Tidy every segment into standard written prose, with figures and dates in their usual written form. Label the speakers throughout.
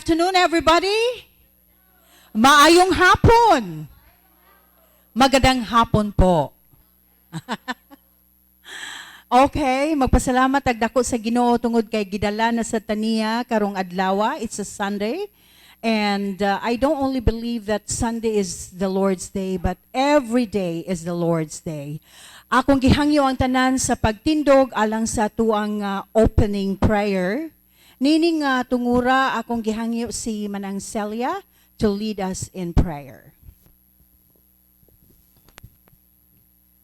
Speaker 1: afternoon, everybody. Maayong hapon. Magandang hapon po. Okay, magpasalamat agdako sa Ginoo tungod kay gidala na sa taniya karong adlaw. It's a Sunday. And I don't only believe that Sunday is the Lord's Day, but every day is the Lord's Day. Akong gihangyo ang tanan sa pagtindog alang sa tuang opening prayer. Nining tungura akong gihangyo si Manang Celia to lead us in prayer.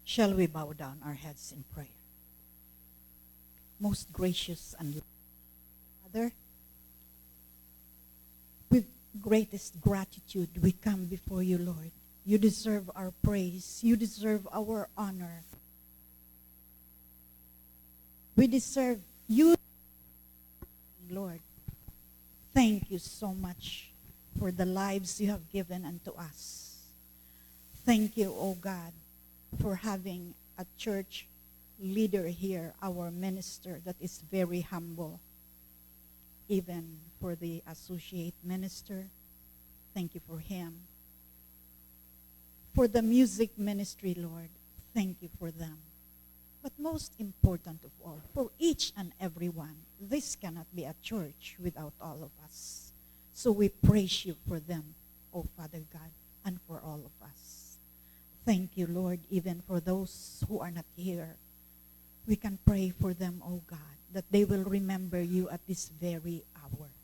Speaker 2: Shall we bow down our heads in prayer? Most gracious and Father, with greatest gratitude we come before you, Lord. You deserve our praise. You deserve our honor. We deserve you, Lord. Thank you so much for the lives you have given unto us. Thank you, O God, for having a church leader here, our minister that is very humble. Even for the associate minister, thank you for him. For the music ministry, Lord, thank you for them. But most important of all, for each and every one, this cannot be a church without all of us. So we praise you for them, O Father God, and for all of us. Thank you, Lord, even for those who are not here. We can pray for them, O God, that they will remember you at this very hour.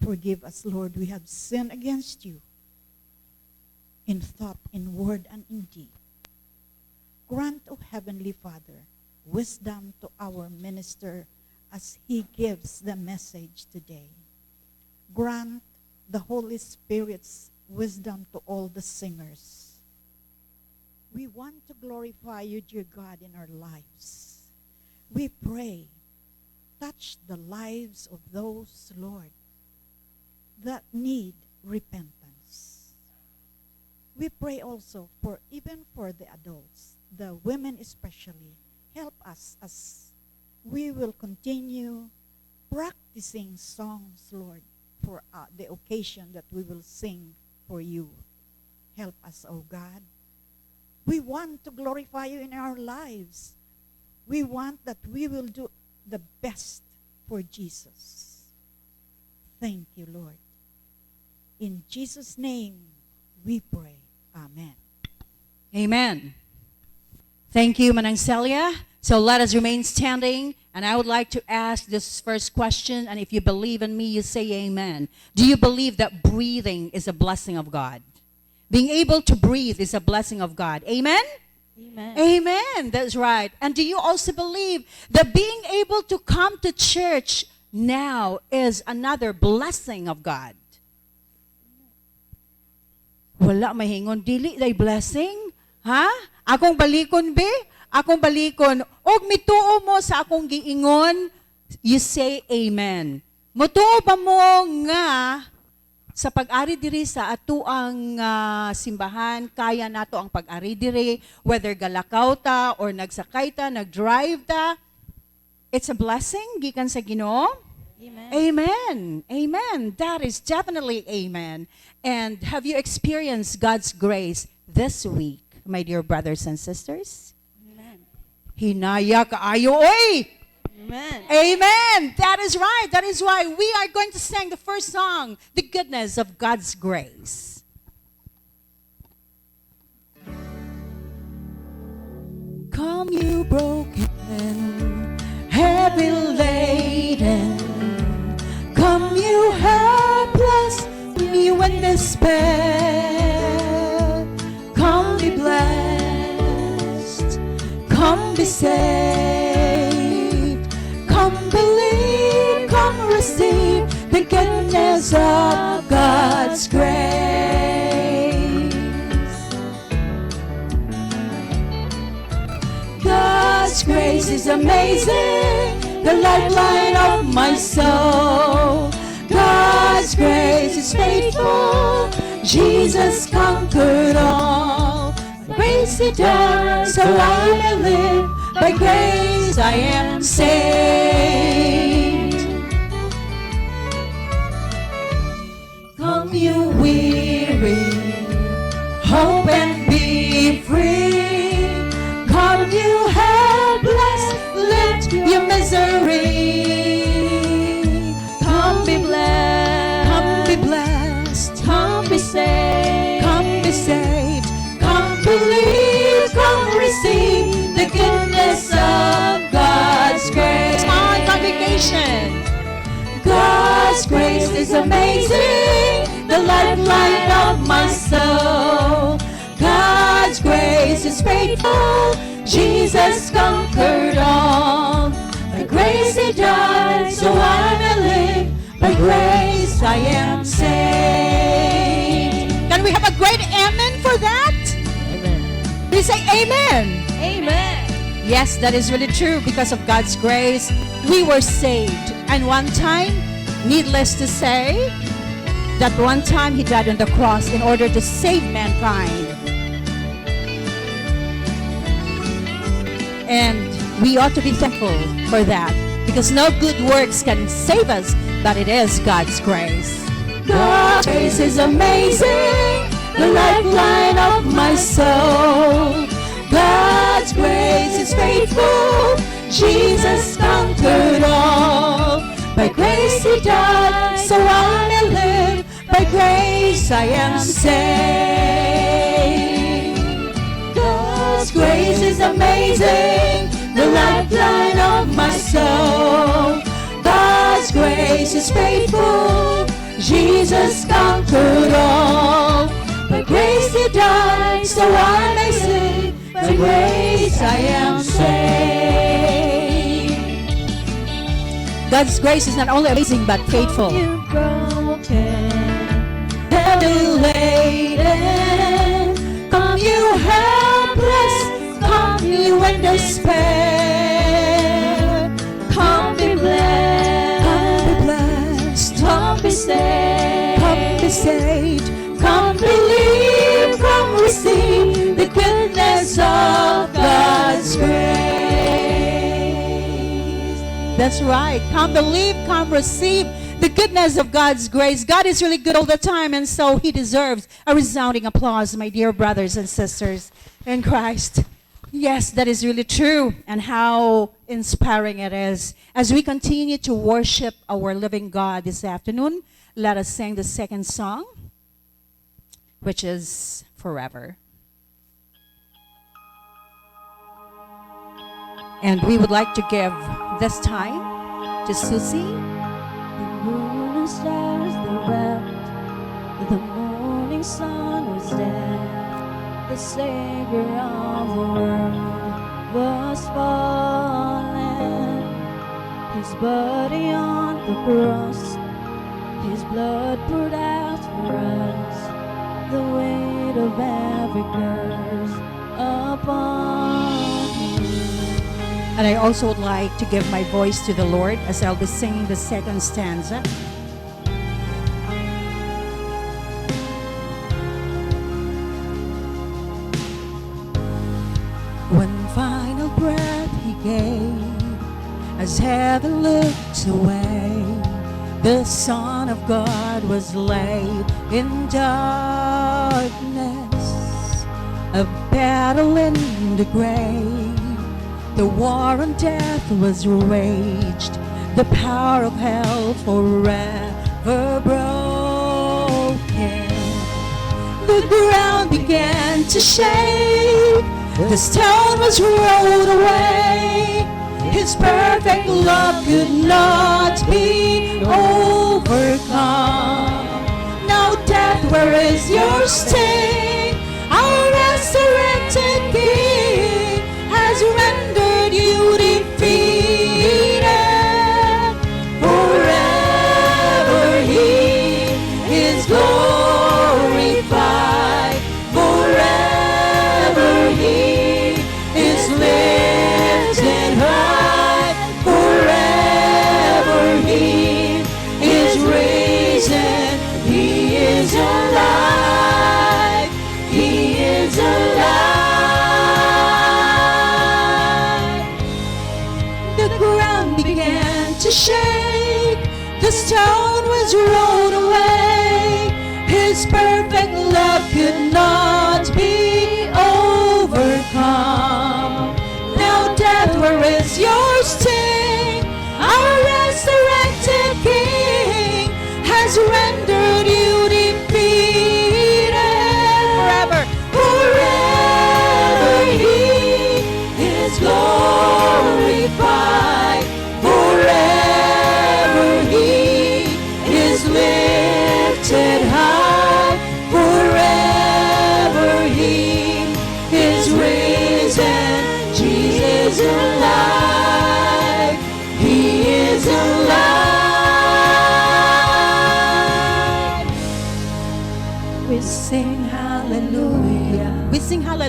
Speaker 2: Forgive us, Lord, we have sinned against you in thought, in word, and in deed. Grant, O Heavenly Father, wisdom to our minister as he gives the message today. Grant the Holy Spirit's wisdom to all the singers. We want to glorify you, dear God, in our lives. We pray, touch the lives of those, Lord, that need repentance. We pray also for even for the adults, the women especially. Help us as we will continue practicing songs, Lord, for the occasion that we will sing for you. Help us, O God. We want to glorify you in our lives. We want that we will do the best for Jesus. Thank you, Lord. In Jesus' name, we pray. Amen.
Speaker 1: Amen. Thank you, Manang Celia. So let us remain standing. And I would like to ask this first question. And if you believe in me, you say amen. Do you believe that breathing is a blessing of God? Being able to breathe is a blessing of God. Amen?
Speaker 3: Amen.
Speaker 1: Amen. That's right. And do you also believe that being able to come to church now is another blessing of God? Wala mahingon dili day blessing? Ha? Akong balikon be? Akong balikon. Og mituo mo sa akong giingon, you say amen. Mutuo ba mo nga sa pag-ari diri sa atuang simbahan, kaya nato ang pag-ari diri, whether galakaw ta or nagsakay ta, nag-drive ta, it's a blessing gikan sa Ginoo.
Speaker 3: Amen.
Speaker 1: Amen. Amen. That is definitely amen. And have you experienced God's grace this week, my dear brothers and sisters?
Speaker 3: Amen.
Speaker 1: Hinaya kaayo oy!
Speaker 3: Amen.
Speaker 1: Amen. That is right. That is why we are going to sing the first song, The Goodness of God's Grace. Come you broken, heavy laden. Come you helpless, you in despair. Come be blessed. Come be saved. Come believe, come receive the goodness of God's grace. God's grace is amazing, the lifeline of my soul. God's grace is faithful, Jesus conquered all. Grace he done, so I may live, by grace I am saved. misery.
Speaker 3: Come be blessed.
Speaker 1: Come be blessed.
Speaker 3: Come be saved.
Speaker 1: Come be saved.
Speaker 3: Come believe. Come receive the goodness of God's grace.
Speaker 1: Come on, congregation.
Speaker 3: God's grace is amazing, the lifeline of my soul. God's grace is faithful, Jesus conquered all. By grace He died, so I may live. By grace I am saved.
Speaker 1: Can we have a great amen for that?
Speaker 3: Amen.
Speaker 1: Please say amen.
Speaker 3: Amen.
Speaker 1: Yes, that is really true. Because of God's grace, we were saved. And one time, needless to say, that one time He died on the cross in order to save mankind. And we ought to be thankful for that, because no good works can save us, but it is God's grace.
Speaker 3: God's grace is amazing, the lifeline of my soul. God's grace is faithful, Jesus conquered all. By grace He died, so I may live. By grace I am saved. God's grace is amazing, the lifeline of my soul. God's grace is faithful, Jesus conquered all. By grace He died, so I may live. By grace I am saved.
Speaker 1: God's grace is not only amazing but faithful.
Speaker 3: You broken, heavy laden, come you helpless, come you in despair. Come be blessed, come be saved,
Speaker 1: Come be saved.
Speaker 3: come believe, come receive the goodness of God's grace.
Speaker 1: That's right. Come believe, come receive the goodness of God's grace. God is really good all the time, and so He deserves a resounding applause, my dear brothers and sisters in Christ. Yes, that is really true, and how inspiring it is. As we continue to worship our living God this afternoon, let us sing the second song, which is Forever. And we would like to give this time to Susie.
Speaker 3: The moon and stars they wept, the morning sun was dead. The Savior of the world was fallen. His body on the cross, His blood poured out for us. The weight of every curse upon Him.
Speaker 1: And I also would like to give my voice to the Lord as I'll be singing the second stanza. One final breath He gave as heaven looked away. The Son of God was laid in darkness, a battle in the grave. The war on death was waged, the power of hell forever broken. The ground began to shake, the stone was rolled away. His perfect love could not be overcome. Now death, where is your sting? Our resurrected King has rendered you defeated. Forever He is glorified. Forever He is lifted high. Forever He is risen. He is alive. He is alive. The ground began to shake, the stone was rolled away. His perfect love could not be overcome. Now death, where is your sting?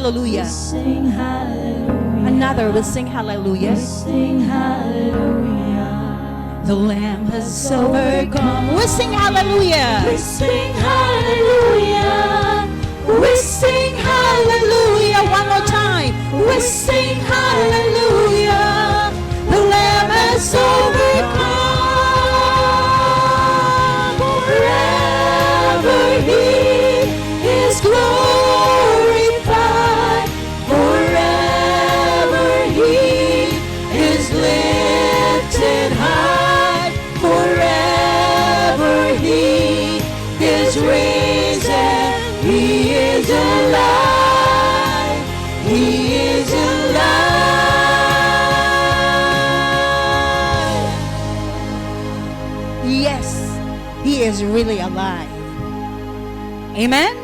Speaker 1: hallelujah.
Speaker 3: Sing hallelujah.
Speaker 1: Another, we'll sing hallelujah.
Speaker 3: Sing hallelujah.
Speaker 1: The Lamb has overcome. We'll sing hallelujah.
Speaker 3: We sing hallelujah.
Speaker 1: We sing hallelujah. One more time. We sing hallelujah. The Lamb has overcome.
Speaker 3: Forever He is glorified. Forever He is lifted high. Forever He is risen. He is alive. He is alive.
Speaker 1: Yes, He is really alive. Amen?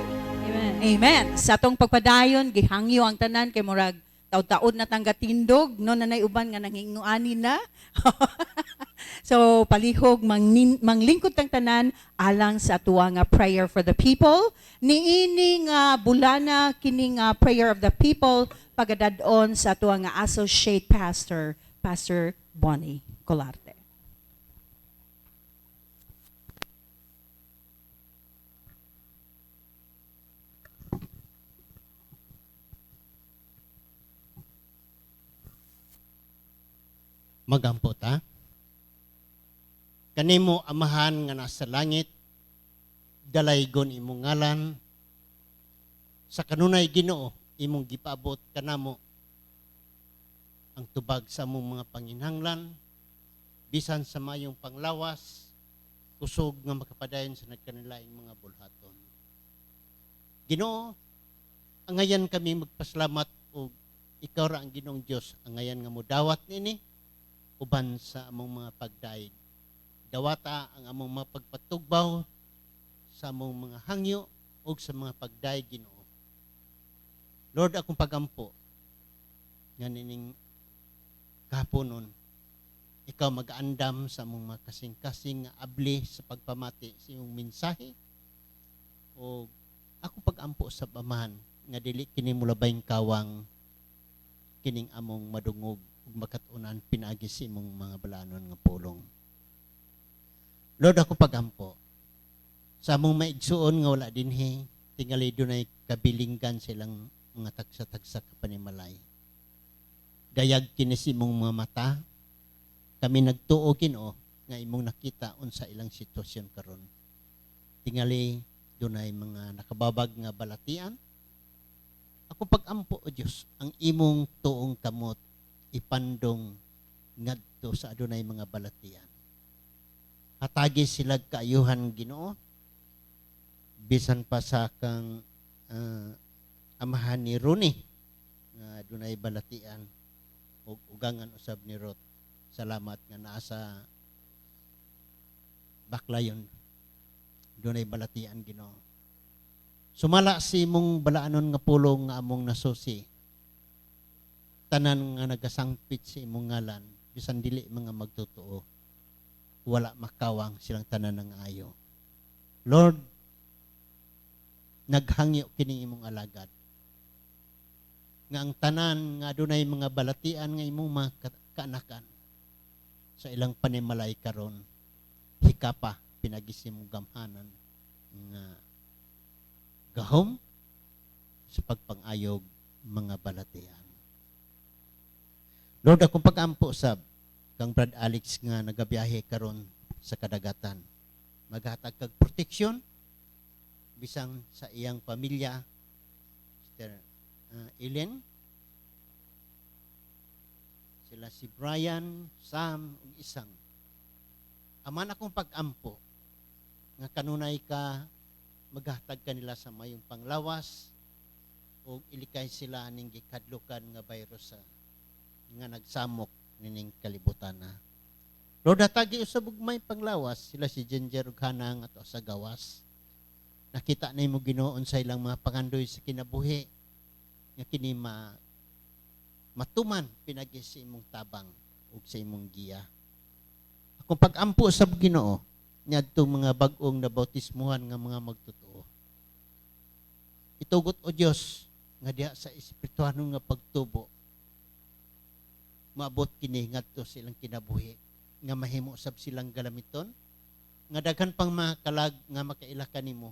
Speaker 3: Amen.
Speaker 1: Amen. Sa atong pagpadayon, gihangyo ang tanan kay murag taud-taud na tanggatindog, no nanay uban nga nanghinguani na. So palihog manglingkod tang tanan alang sa atuwa nga prayer for the people. Niini nga bulana kini nga prayer of the people pagadadon sa atuwa nga associate pastor, Pastor Bonnie Colarte.
Speaker 4: Magampo ta. Kanimo amahan nga nasa langit, dalaygon imong ngalan, sa kanunay Ginoo imong gipaabot kanamo ang tubag sa among mga panginhanglan, bisan sa mayong panglawas, kusog nga makapadayon sa nagkanilaing mga bulhaton. Ginoo, angayan kami magpasalamat o ikaw ra ang Ginoong Dios, angayan nga modawat nini uban sa among mga pagdaig. Dawata ang among mga pagpatugbaw sa among mga hangyo o sa mga pagdaig, Ginoo. Lord, akong pagampo nga nining kahaponon, ikaw mag-andam sa among mga kasing-kasing nga abli sa pagpamati sa iyong mensahe o akong pagampo sa pamahan nga dili kini mulabayng kawang kining among madungog ug makatunan pinagi sa imong mga balanon nga pulong. Lord, ako pagampo sa among maigsuon nga wala dinhi tingali dunay kabilinggan silang mga tagsa-tagsa ka panimalay. Dayag kini sa imong mga mata, kami nagtuo Ginoo nga imong nakita unsa ilang sitwasyon karon. Tingali dunay mga nakababag nga balatian. Ako pagampo o Dios ang imong tuong kamot ipandong ngadto sa adunay mga balatian. Hatagi sila kaayuhan Ginoo bisan pa sa kang amahan ni Rooney nga adunay balatian ug ugangan usab ni Ruth. Salamat nga naa sa Baklayon dunay balatian Ginoo. Sumala si imong balaanon nga pulong nga among nasusi. Tanan nga nagasangpit sa imong ngalan, bisan dili mga magtotoo, wala makawang silang tanan ng ayo. Lord, naghangyo kini imong alagad. Nga ang tanan nga adunay mga balatian nga imong mga kaanakan sa ilang panimalay karon, hikapa pinagisi mong gamhanan nga gahom sa pagpangayog mga balatian. Lord, akong pag-ampo sab kang Brad Alex nga nagabiyahe karon sa kadagatan. Maghatag kag proteksyon bisang sa iyang pamilya, Sister Ellen, sila si Brian, Sam, ug isang. Aman akong pag-ampo nga kanunay ka maghatag kanila sa mayong panglawas o ilikay sila ning gikadlukan nga virus nga nagsamok nining kalibutan na. Lord, hatagi usab og may panglawas sila si Ginger ug Hana ato sa gawas. Nakita na mo Ginoo sa ilang mga pangandoy sa kinabuhi nga kini matuman pinagi sa imong tabang ug sa imong giya. Akong pag-ampo sa Ginoo niadtong mga bag-ong nabautismuhan nga mga magtotoo. Itugot o Dios nga diha sa espirituhano nga pagtubo maabot kini ngadto silang kinabuhi nga mahimo sab silang galamiton nga daghan pang mga kalag nga makaila kanimo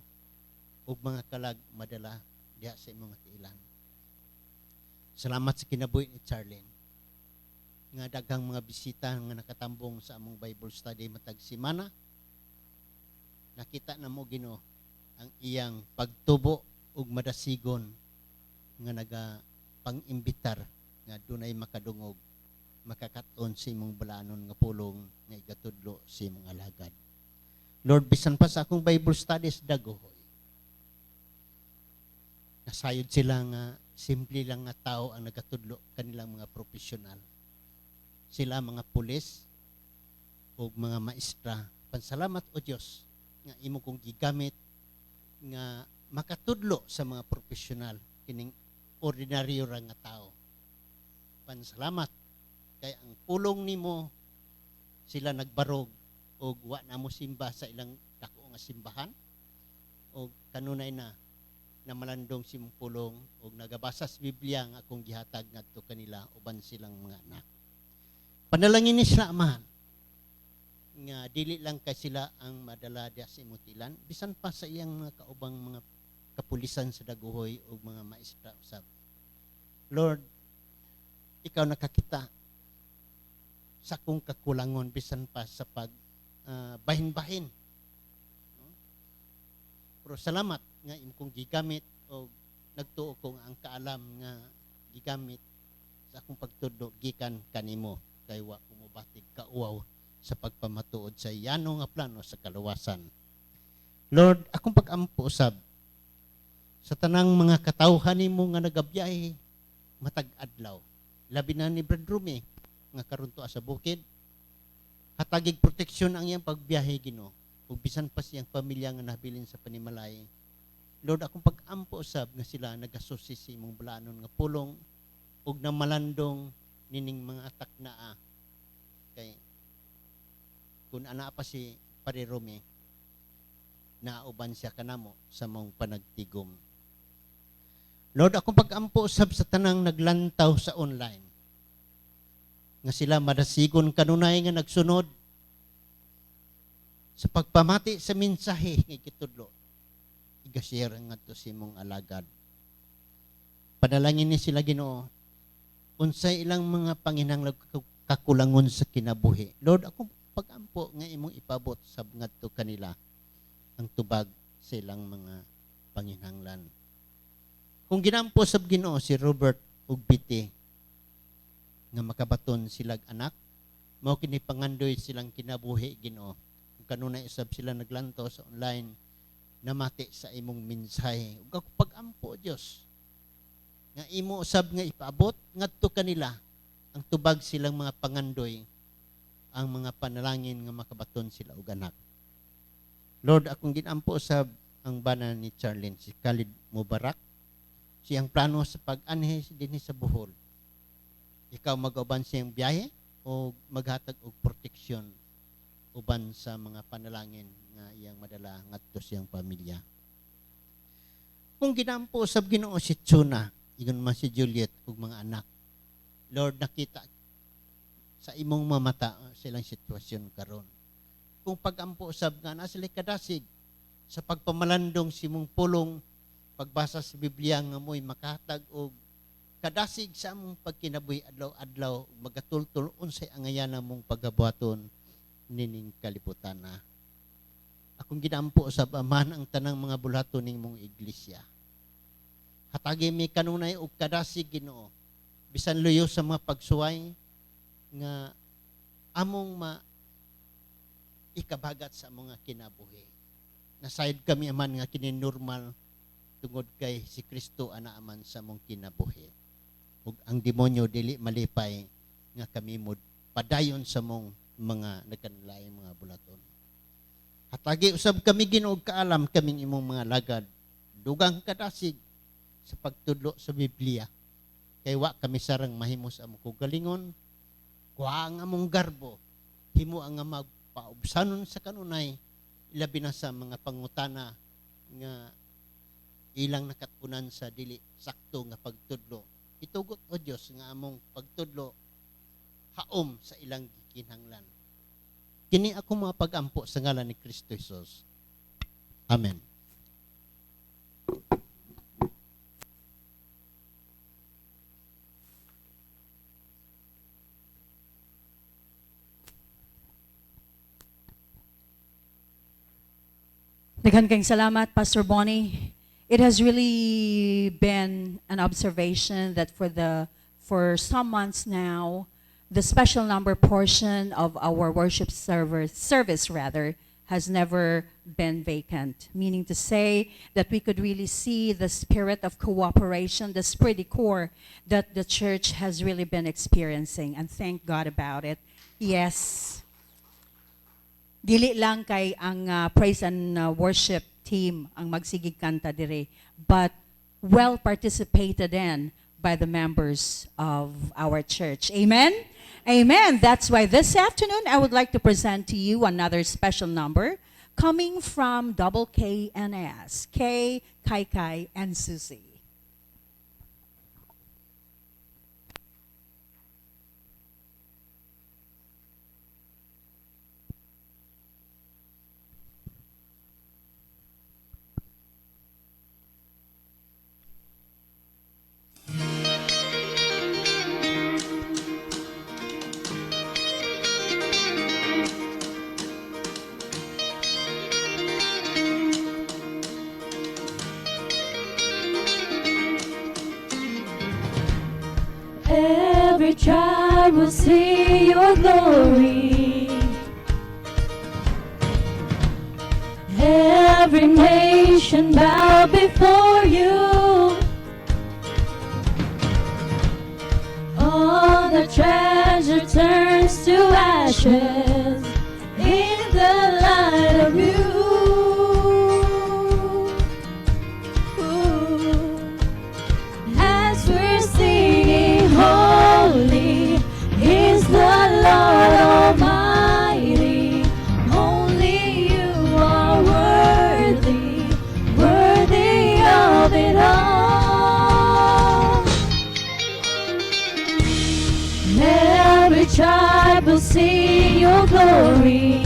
Speaker 4: ug mga kalag madala diha sa imong tiilan. Salamat sa kinabuhi ni Charlene nga daghang mga bisita nga nakatambong sa among Bible study matag semana. Nakita na mo Ginoo ang iyang pagtubo ug madasigon nga pang-imbitar nga dunay makadungog makakaton sa imong balanon nga pulong nga igatudlo sa imong alagad. Lord, bisan pa sa akong Bible studies dagohoy. Nasayod sila nga simple lang nga tao ang nagatudlo kanilang mga profesional. Sila mga pulis o mga maestra. Pansalamat o Diyos nga imo kong gigamit nga makatudlo sa mga profesional kining ordinaryo ra nga tao. Pansalamat kay ang pulong nimo sila nagbarog og wa na mo simba sa ilang dako nga simbahan og kanunay na malandong simong pulong og nagabasa sa Biblia nga akong gihatag ngadto kanila uban silang mga anak. Panalangin ni sila amahan nga dili lang kay sila ang madala diha sa imutilan bisan pa sa iyang mga kaubang mga kapulisan sa daguhoy o mga maestra usab. Lord, ikaw nakakita sa akong kakulangon bisan pa sa pag bahin-bahin. Pero salamat nga imo kong gigamit o nagtuo ko nga ang kaalam nga gigamit sa akong pagtudlo gikan kanimo kay wa ko mobatig kauaw sa pagpamatuod sa iyano nga plano sa kaluwasan. Lord, akong pag-ampo usab sa tanang mga katawhan nimo nga nagabiyahe matag adlaw. Labi na ni Brad Rumi nga karon tuwa sa bukid. Hatagig proteksyon ang iyang pagbiyahe Ginoo. Ug bisan pa siyang pamilya nga nabilin sa panimalay. Lord, akong pag-ampo usab nga sila nagasusi sa imong balanon nga pulong ug namalandong nining mga atak naa kay kung ana pa si Pare Rumi nauban siya kanamo sa mong panagtigom. Lord, akong pag-ampo usab sa tanang naglantaw sa online nga sila madasigon kanunay nga nagsunod sa pagpamati sa mensahe nga kitudlo i-share ngadto sa imong alagad. Panalangin ni sila Ginoo unsay ilang mga panginahanglan kakulangon sa kinabuhi. Lord, akong pag-ampo nga imong ipabot sab ngadto kanila ang tubag sa ilang mga panginahanglan. Kung ginampo sab Ginoo si Robert ug Biti nga makabaton silag anak, mao kini pangandoy silang kinabuhi Ginoo. Kung kanunay usab sila naglantaw sa online namati sa imong mensahe. Ug ako pag-ampo Dios nga imo usab nga ipaabot ngadto kanila ang tubag silang mga pangandoy ang mga panalangin nga makabaton sila og anak. Lord, akong ginampo usab ang bana ni Charlene si Khalid Mubarak siyang plano sa pag-anhe dinhi sa Bohol. Ikaw mag-uban siyang biyahe o maghatag og proteksyon uban sa mga panalangin nga iyang madala ngadto siyang pamilya. Kung ginampo usab Ginoo si Chuna, ingon man si Juliet ug mga anak. Lord, nakita sa imong mamata silang sitwasyon karon. Kung pag-ampo usab nga na sila kadasig sa pagpamalandong simong pulong pagbasa sa Biblia nga mo'y makahatag og kadasig sa among pagkinabuhi adlaw-adlaw magatultul unsay angayana mong pagabuhaton nining kalibutan na. Akong ginampo usab amahan ang tanang mga bulhaton ning mong iglesia. Hatagi mi kanunay og kadasig Ginoo bisan luyo sa mga pagsuway nga among ikabagat sa mga kinabuhi. Nasayod kami aman nga kini normal tungod kay si Kristo ana aman sa mong kinabuhi. Ug ang demonyo dili malipay nga kami mod padayon sa mong mga nagkanlaing mga bulaton. Hatagi usab kami Ginoo kaalam kaming imong mga lagad. Dugang kadasig sa pagtudlo sa Biblia. Kay wa kami sarang mahimos among kugalingon, kuha ang among garbo, himo ang magpaubsanon sa kanunay, ilabi na sa mga pangutana nga ilang nakatunan sa dili sakto nga pagtudlo. Itugot o Dios nga among pagtudlo haom sa ilang gikinahanglan. Kini ako mga pag-ampo sa ngalan ni Kristo Jesus. Amen.
Speaker 1: Daghan kayong salamat, Pastor Bonnie. It has really been an observation that for some months now, the special number portion of our worship service has never been vacant. Meaning to say that we could really see the spirit of cooperation, the spirit core that the church has really been experiencing, and thank God about it. Yes. Dili lang kay ang praise and worship team ang magsigig kanta dire, but well participated in by the members of our church. Amen? Amen. That's why this afternoon I would like to present to you another special number coming from Double KNS, Kay, Kai, and Susie.
Speaker 3: Every tribe will see your glory. Every nation bow before you. All the treasure turns to ashes in the light of you. As we're singing, holy is the Lord Almighty. Only you are worthy, worthy of it all. Every tribe will see your glory.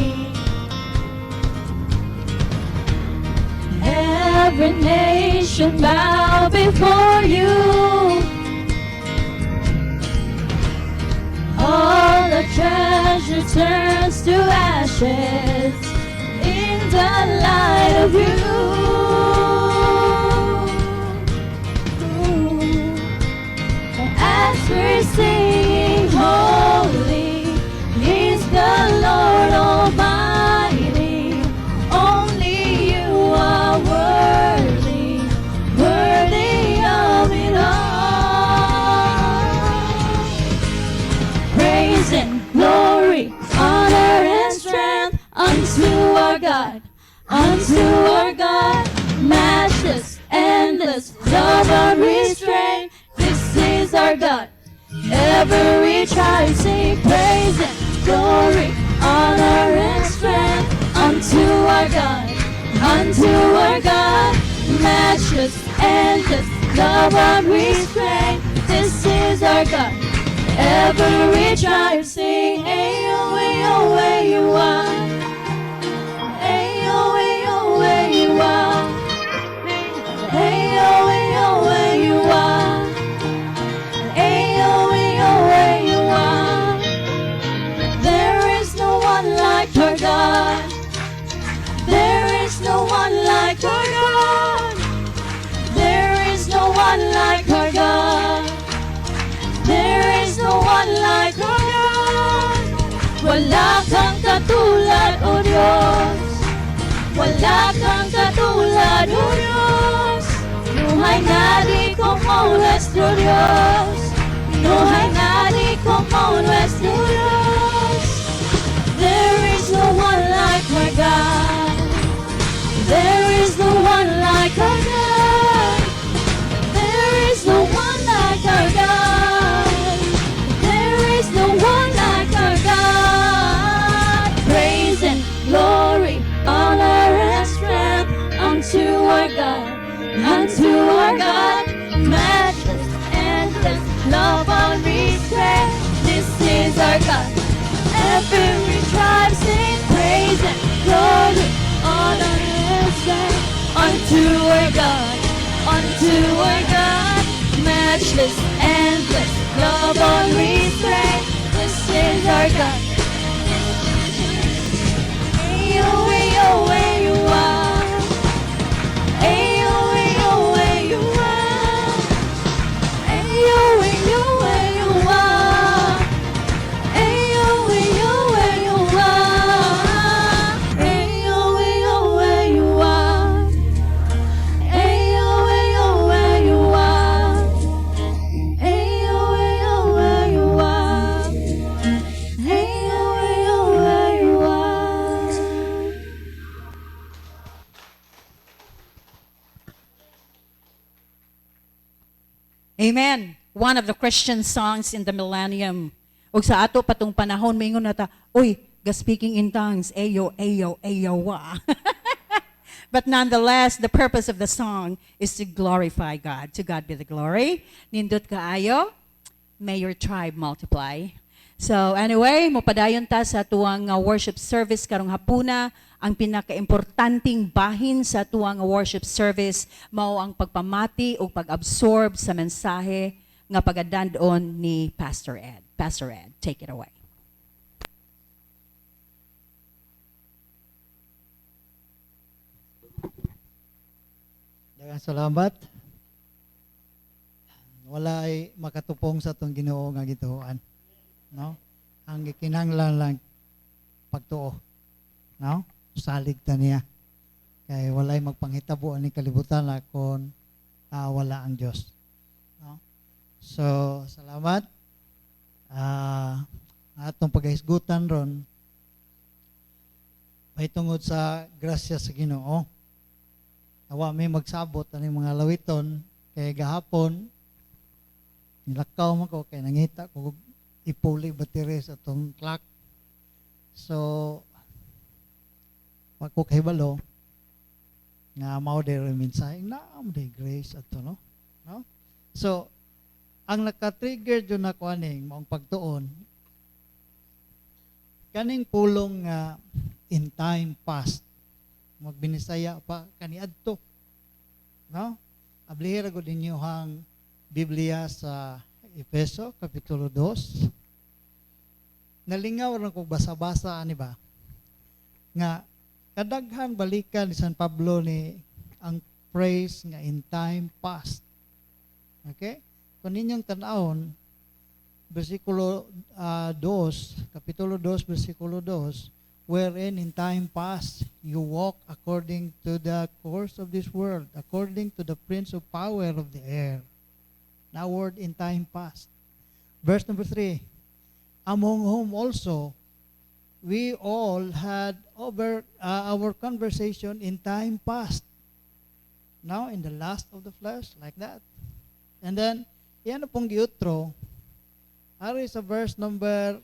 Speaker 3: Every nation bow before you. All the treasure turns to ashes in the light of you. As we're singing, holy is the Lord Almighty. Only you are worthy, worthy of it all. Praise and glory, honor and strength unto our God, matchless, endless, love unrestrained. This is our God. Every tribe sing praise and glory, honor and strength unto our God, matchless, endless, love unrestrained. This is our God. Every tribe sing, ayo, ayo, where you are. Ayo, ayo, where you are. Ayo, ayo, where you are. Ayo, ayo, where you are. There is no one like our God. There is no one like our God. There is no one like our God. There is no one like our God. Wala kang katulad, O Diyos. Wala kang katulad, O Diyos. Nuhay nadi como nuestro Dios. Nuhay nadi como nuestro Dios. There is no one like our God. There is no one like our God. There is no one like our God. There is no one like our God. Praise and glory, honor and strength unto our God, unto every tribe sing praise and glory, honor and strength unto our God, matchless, endless, love unrestrained. This is our God. Ayo, ayo, where you are. Ayo, ayo, where you are. Ayo, ayo, where you are. Ayo, ayo, where you are. Ayo, ayo, where you are. Ayo, ayo, where you are. Ayo, ayo, where you are. Ayo, ayo, where you are.
Speaker 1: Amen. One of the Christian songs in the millennium. O sa ato patong panahon, mingon na ta, uy, speaking in tongues, ayo, ayo, ayo, wa. But nonetheless, the purpose of the song is to glorify God. To God be the glory. Nindot kaayo, may your tribe multiply. So anyway, mopadayon ta sa tuwang worship service karong hapuna. Ang pinakaimportanting bahin sa tuwang worship service mao ang pagpamati o pag-absorb sa mensahe nga pagadandon ni Pastor Ed. Pastor Ed, take it away.
Speaker 5: Daghang salamat. Walay makatupong sa tong Ginoo nga gituoan. No? Ang gikinahanglan lang pagtuo. No? Salig ta niya. Kay walay magpanghitabo ani kalibutan kung wala ang Dios. No? So, salamat. Atong paghisgutan ron may tungod sa grasya sa Ginoo. Awa may magsabot ani mga lawiton kay gahapon nilakaw man ko kay nangita ko ipuli battery sa tong clock. So wag ko kahibalo nga mao day mensahe na am day grace ato no. So ang naka-trigger jud na ko aning maong pagtuon kaning pulong nga in time past magbinisaya pa kaniadto no ablihira gud ninyo hang Biblia sa Efeso kapitulo 2 nalingaw ra ko basa-basa ani ba nga kadaghan balikan ni San Pablo ni ang phrase nga in time past. Okay? Kung ninyong tanawon bersikulo 2, kapitulo 2 bersikulo 2, wherein in time past you walk according to the course of this world, according to the prince of power of the air. Now word in time past. Verse number 3, among whom also we all had over our conversation in time past. Now in the lust of the flesh, like that. And then, yan na pong giutro. Ari sa verse number,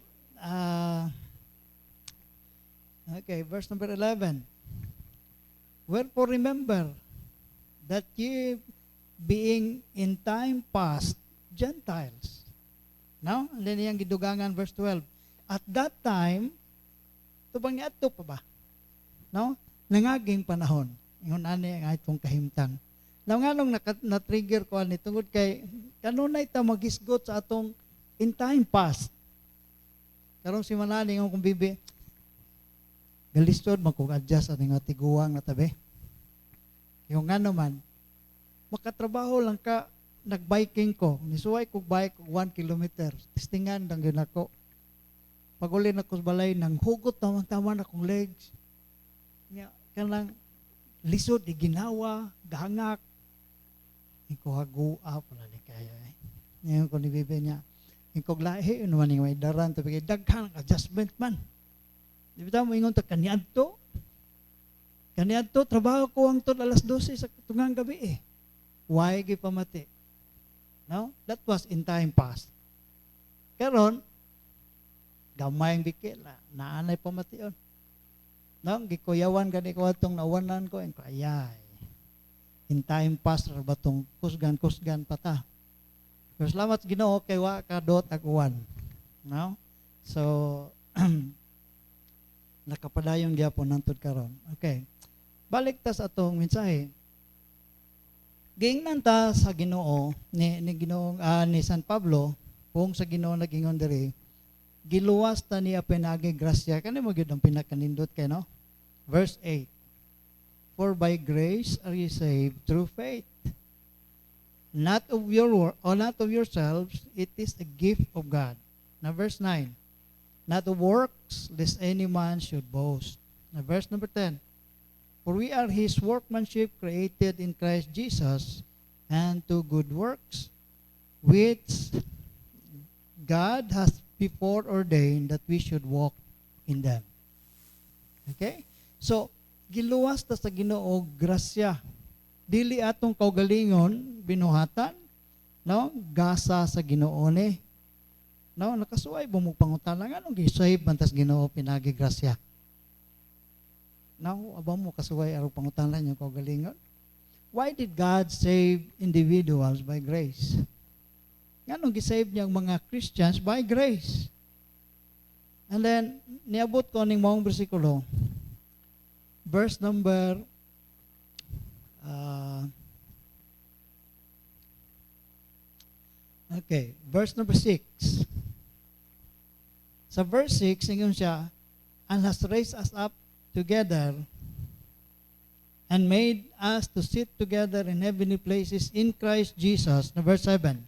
Speaker 5: verse number 11. Wherefore remember that ye being in time past Gentiles. Now, and then yung gidugangan verse 12. At that time, tubang ni ato pa ba? No? Nangaging panahon. Ingon ani ang itong kahimtang. Now nga nung na-trigger ko ani tungod kay kanunay ta magisgot sa atong in time past. Karong si manani ng kung bibi galistod magkug-adjust aning tiguang na tabi. Yung nga naman makatrabaho lang ka nag-biking ko. Nisuway kog bike 1 kilometer. Testingan lang yun ako. Pag uli na ko sa balay, nang hugot tama na akong legs. Kanang lisod, ginawa, gahangak. Iko hagua pala ni kaya eh. Ngayon ko ni Bibi niya, iko lahi, naman yung may daran, tabi kay daghang adjustment man. Di ba mo ingon ta kaniadto? Kaniadto, trabaho ko ang tod alas 12 sa tungang gabi eh. Why gi pamati? No? That was in time past. Karon, gamay ang bikil, naanay pamation. No, gikuyawan gani ko atong nawanan ko en ayay. In time past ra batong kusgan pata. Pero salamat Ginoo kay wa kadot ag uwan. No? So Nakapadayon gyapon nantod karon. Okay. Balik ta sa atong mensahe. Giingnan ta sa Ginoo ni Ginoong ni San Pablo kung sa Ginoo nagingon diri. Giluwas ta niya pinagi grasya kani mo gyud ang pinakanindot kay no. Verse 8. For by grace are ye saved through faith. Not of your work or not of yourselves, it is a gift of God. Now verse 9. Not of works, lest any man should boast. Now verse number 10. For we are his workmanship created in Christ Jesus unto good works, which God has before ordained that we should walk in them. Okay? So, giluwas ta sa Ginoo grasya. Dili atong kaugalingon binuhatan, no? Gasa sa Ginoo ni. No, nakasuway mo mo pangutana nganong gisave man tas Ginoo pinagi grasya. No, aba mo kasuway aron pangutana niyo kaugalingon. Why did God save individuals by grace? Nganong gisave niya ang mga Christians by grace? And then niabot ko ning maong bersikulo. Verse number verse number 6. Sa verse 6, ingon siya, and has raised us up together and made us to sit together in heavenly places in Christ Jesus. Na verse 7,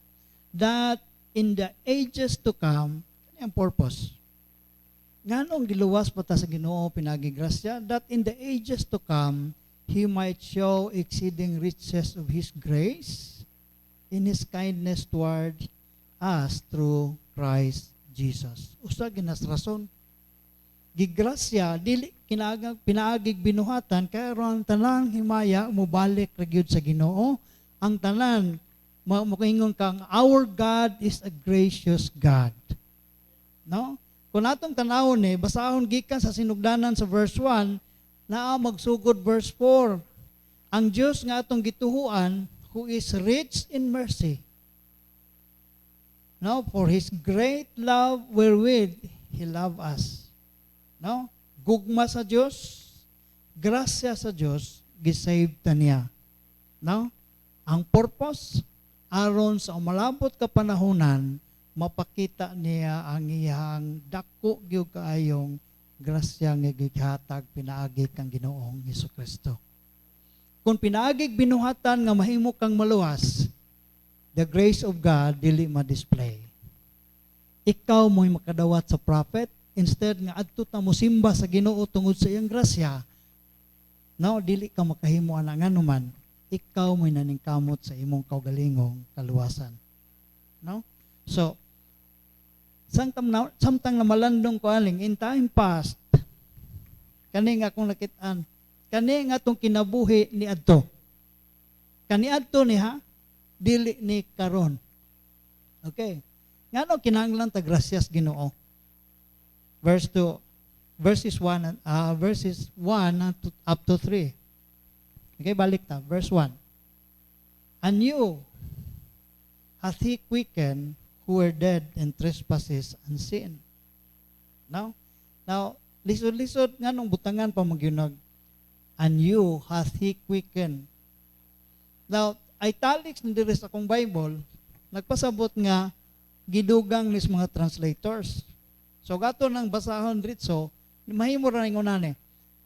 Speaker 5: that in the ages to come, ano yung purpose? Nganong giluwas pa ta sa Ginoo pinagi grasya, that in the ages to come, He might show exceeding riches of His grace in His kindness toward us through Christ Jesus. Usa ginas rason. Gigrasya, dili pinaagig binuhatan, kaya ron tanang himaya, mubalik ragyod sa Ginoo. Ang tanan, makaingon kang, our God is a gracious God. No? Kung atong tanawon basahon gikan sa sinugdanan sa verse 1, naa magsugod verse 4. Ang Dios nga atong gituhuan, who is rich in mercy. No, for His great love wherewith He loved us. No? Gugma sa Dios, grasya sa Dios, gisave ta niya. No? Ang purpose aron sa umalabot ka panahonan, mapakita niya ang iyang dako gyud kaayong grasya nga gihatag pinaagi kang Ginoong Hesukristo. Kung pinaagig binuhatan nga mahimo kang maluwas, the grace of God dili ma-display. Ikaw mo'y makadawat sa prophet, instead nga adto ta mo simba sa Ginoo tungod sa iyang grasya, no, dili ka makahimo ana nganuman, ikaw mo'y naningkamot sa imong kaugalingong kaluwasan. No? So, samtang na malandong ko aling, in time past, kani nga akong nakitaan, kani nga itong kinabuhi ni adto. Kani adto ni ha, dili ni karon. Okay. Nga no, kinahanglan ta gracias Ginoo. Verse 2, verses 1 up to 3. Okay, balik ta. Verse 1. And you hath He quickened who were dead in trespasses and sin. Now, lisod-lisod nga nung butangan pa magyunag. And you hath He quickened. Now, italics na diri sa akong Bible, nagpasabot nga gidugang nis mga translators. So, gato nang basahon dito, mahimo ra ning unane.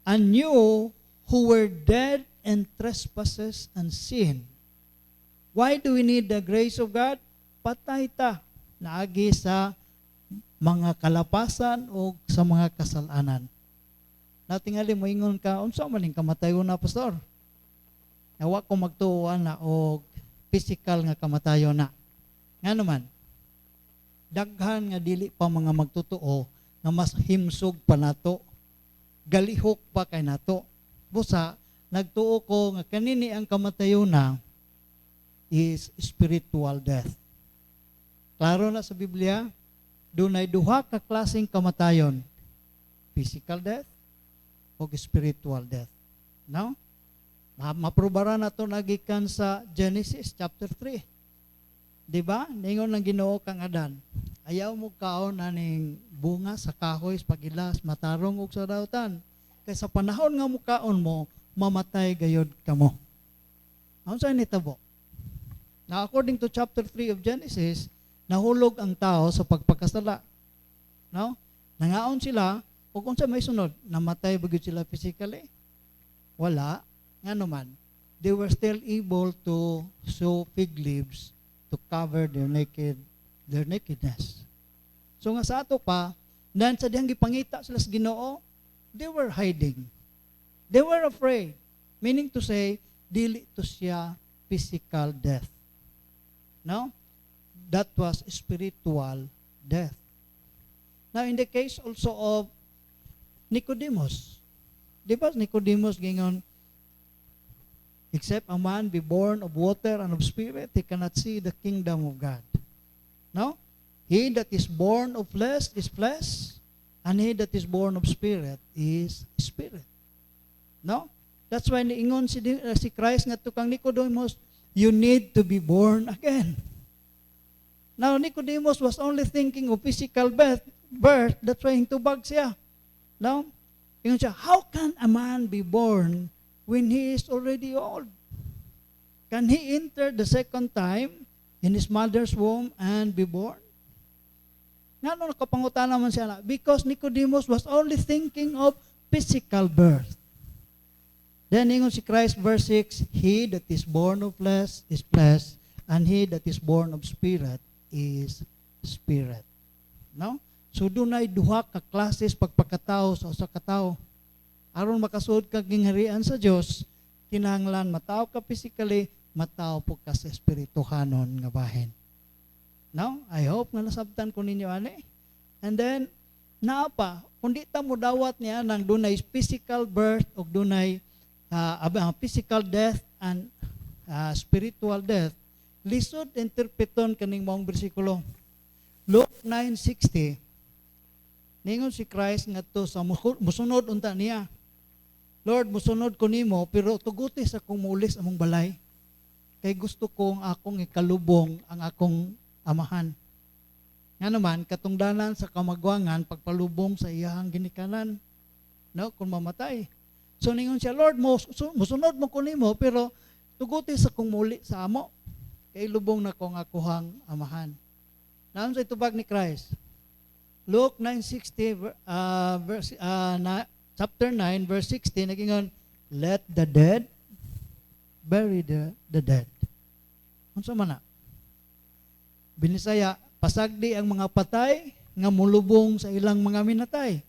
Speaker 5: And you who were dead in trespasses and sin. Why do we need the grace of God? Patay ta. Naagi sa mga kalapasan o sa mga kasalanan. Natingali mo ingon ka, unsa man ning kamatayon na, pastor? Nawa ko magtuuan na o physical nga kamatayon na. Nga naman, daghan nga dili pa mga magtutuo nga mas himsog pa nato, galihok pa kay nato. Busa, nagtuo ko nga kanini ang kamatayon na is spiritual death. Klaro na sa Biblia, dunay duha ka klaseng kamatayon, physical death o spiritual death. No? Maprobara na ito nagikan sa Genesis chapter 3. Di ba? Ningon ng Ginoo kang Adan. Ayaw mo kaon aning bunga sa kahoy, pagilas, matarong ug sa dautan. Kay sa panahon nga mo kaon mo, mamatay gayod kamo. Ano sa nitabo? Now, according to chapter 3 of Genesis, nahulog ang tao sa pagpakasala. No? Nangaon sila, o kung sa may sunod, namatay ba gyud sila physically? Wala. Nga naman, they were still able to sew fig leaves to cover their nakedness. So nga sa ato pa, nan sa dihang gipangita sila sa Ginoo, they were hiding. They were afraid. Meaning to say, dili to siya physical death. No? That was spiritual death. Now, in the case also of Nicodemus, di ba Nicodemus gingon, except a man be born of water and of spirit, he cannot see the kingdom of God. No? He that is born of flesh is flesh, and he that is born of spirit is spirit. No? That's why niingon si Christ nga tukang Nicodemus, you need to be born again. Now, Nicodemus was only thinking of physical birth, that's why hintubag siya. No? Ingon siya, how can a man be born when he is already old? Can he enter the second time in his mother's womb and be born? Nga nung nakapangutan naman siya, because Nicodemus was only thinking of physical birth. Then ingon si Christ, verse 6, he that is born of flesh is flesh, and he that is born of spirit is spirit. No? So dunay duha ka klases pagpakatao sa usa ka tawo. Aron makasuod ka gingharian sa Dios, kinahanglan mataw ka physically, mataw po ka sa espirituhanon nga bahin. No? I hope nga nasabtan ko ninyo ani. And then naa pa, kundi ta mo dawat niya nang dunay physical birth o dunay physical death and spiritual death, lisod interpreton kaning maong bersikulo. Luke 9:60, ningon si Christ ngadto sa musunod unta niya, Lord, musunod ko nimo, pero tuguti sa kong mulis among balay. Kay gusto kong akong ikalubong ang akong amahan. Nga naman, katungdanan sa kamagwangan, pagpalubong sa iyahang ginikanan. No, kung mamatay. So ningon siya, Lord, musunod mo ko nimo, pero tuguti sa kong muli sa amo. Kay lubong na kong akuhang amahan. Naon sa itubag ni Christ? Luke 9:60, chapter 9, verse 60, nagingon, let the dead bury the dead. Unsa man na? Binisaya, pasagdi ang mga patay nga mulubong sa ilang mga minatay.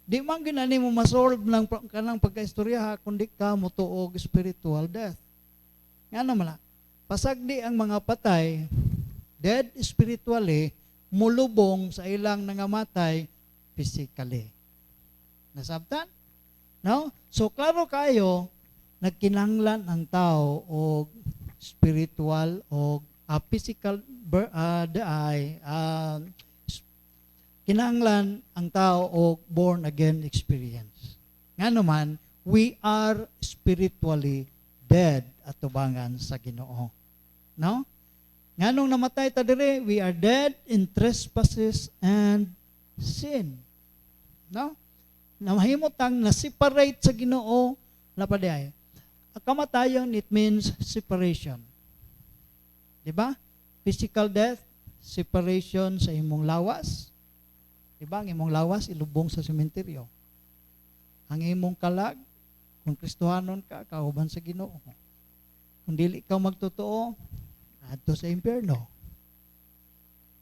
Speaker 5: Di man ginani mo masolve ng kanang pagkaistorya kundi ka motuog spiritual death. Nga naman na, pasagdi ang mga patay, dead spiritually, mulubong sa ilang nangamatay physically. Nasabtan? No? So, klaro kayo, nagkinanglan ang tao o spiritual o physical kinanglan ang tao o born again experience. Nga naman, we are spiritually dead at tubangan sa Ginoo. No? Nga nung namatay ta dire, we are dead in trespasses and sin. No? Namahimutang na-separate sa Ginoo na paday. Ang kamatayon, it means separation. Diba? Physical death, separation sa imong lawas. Diba? Ang imong lawas, ilubong sa sementeryo. Ang imong kalag, kung Kristohanon ka, kauban sa Ginoo. Kung dili ka magtotoo, adto sa impyerno.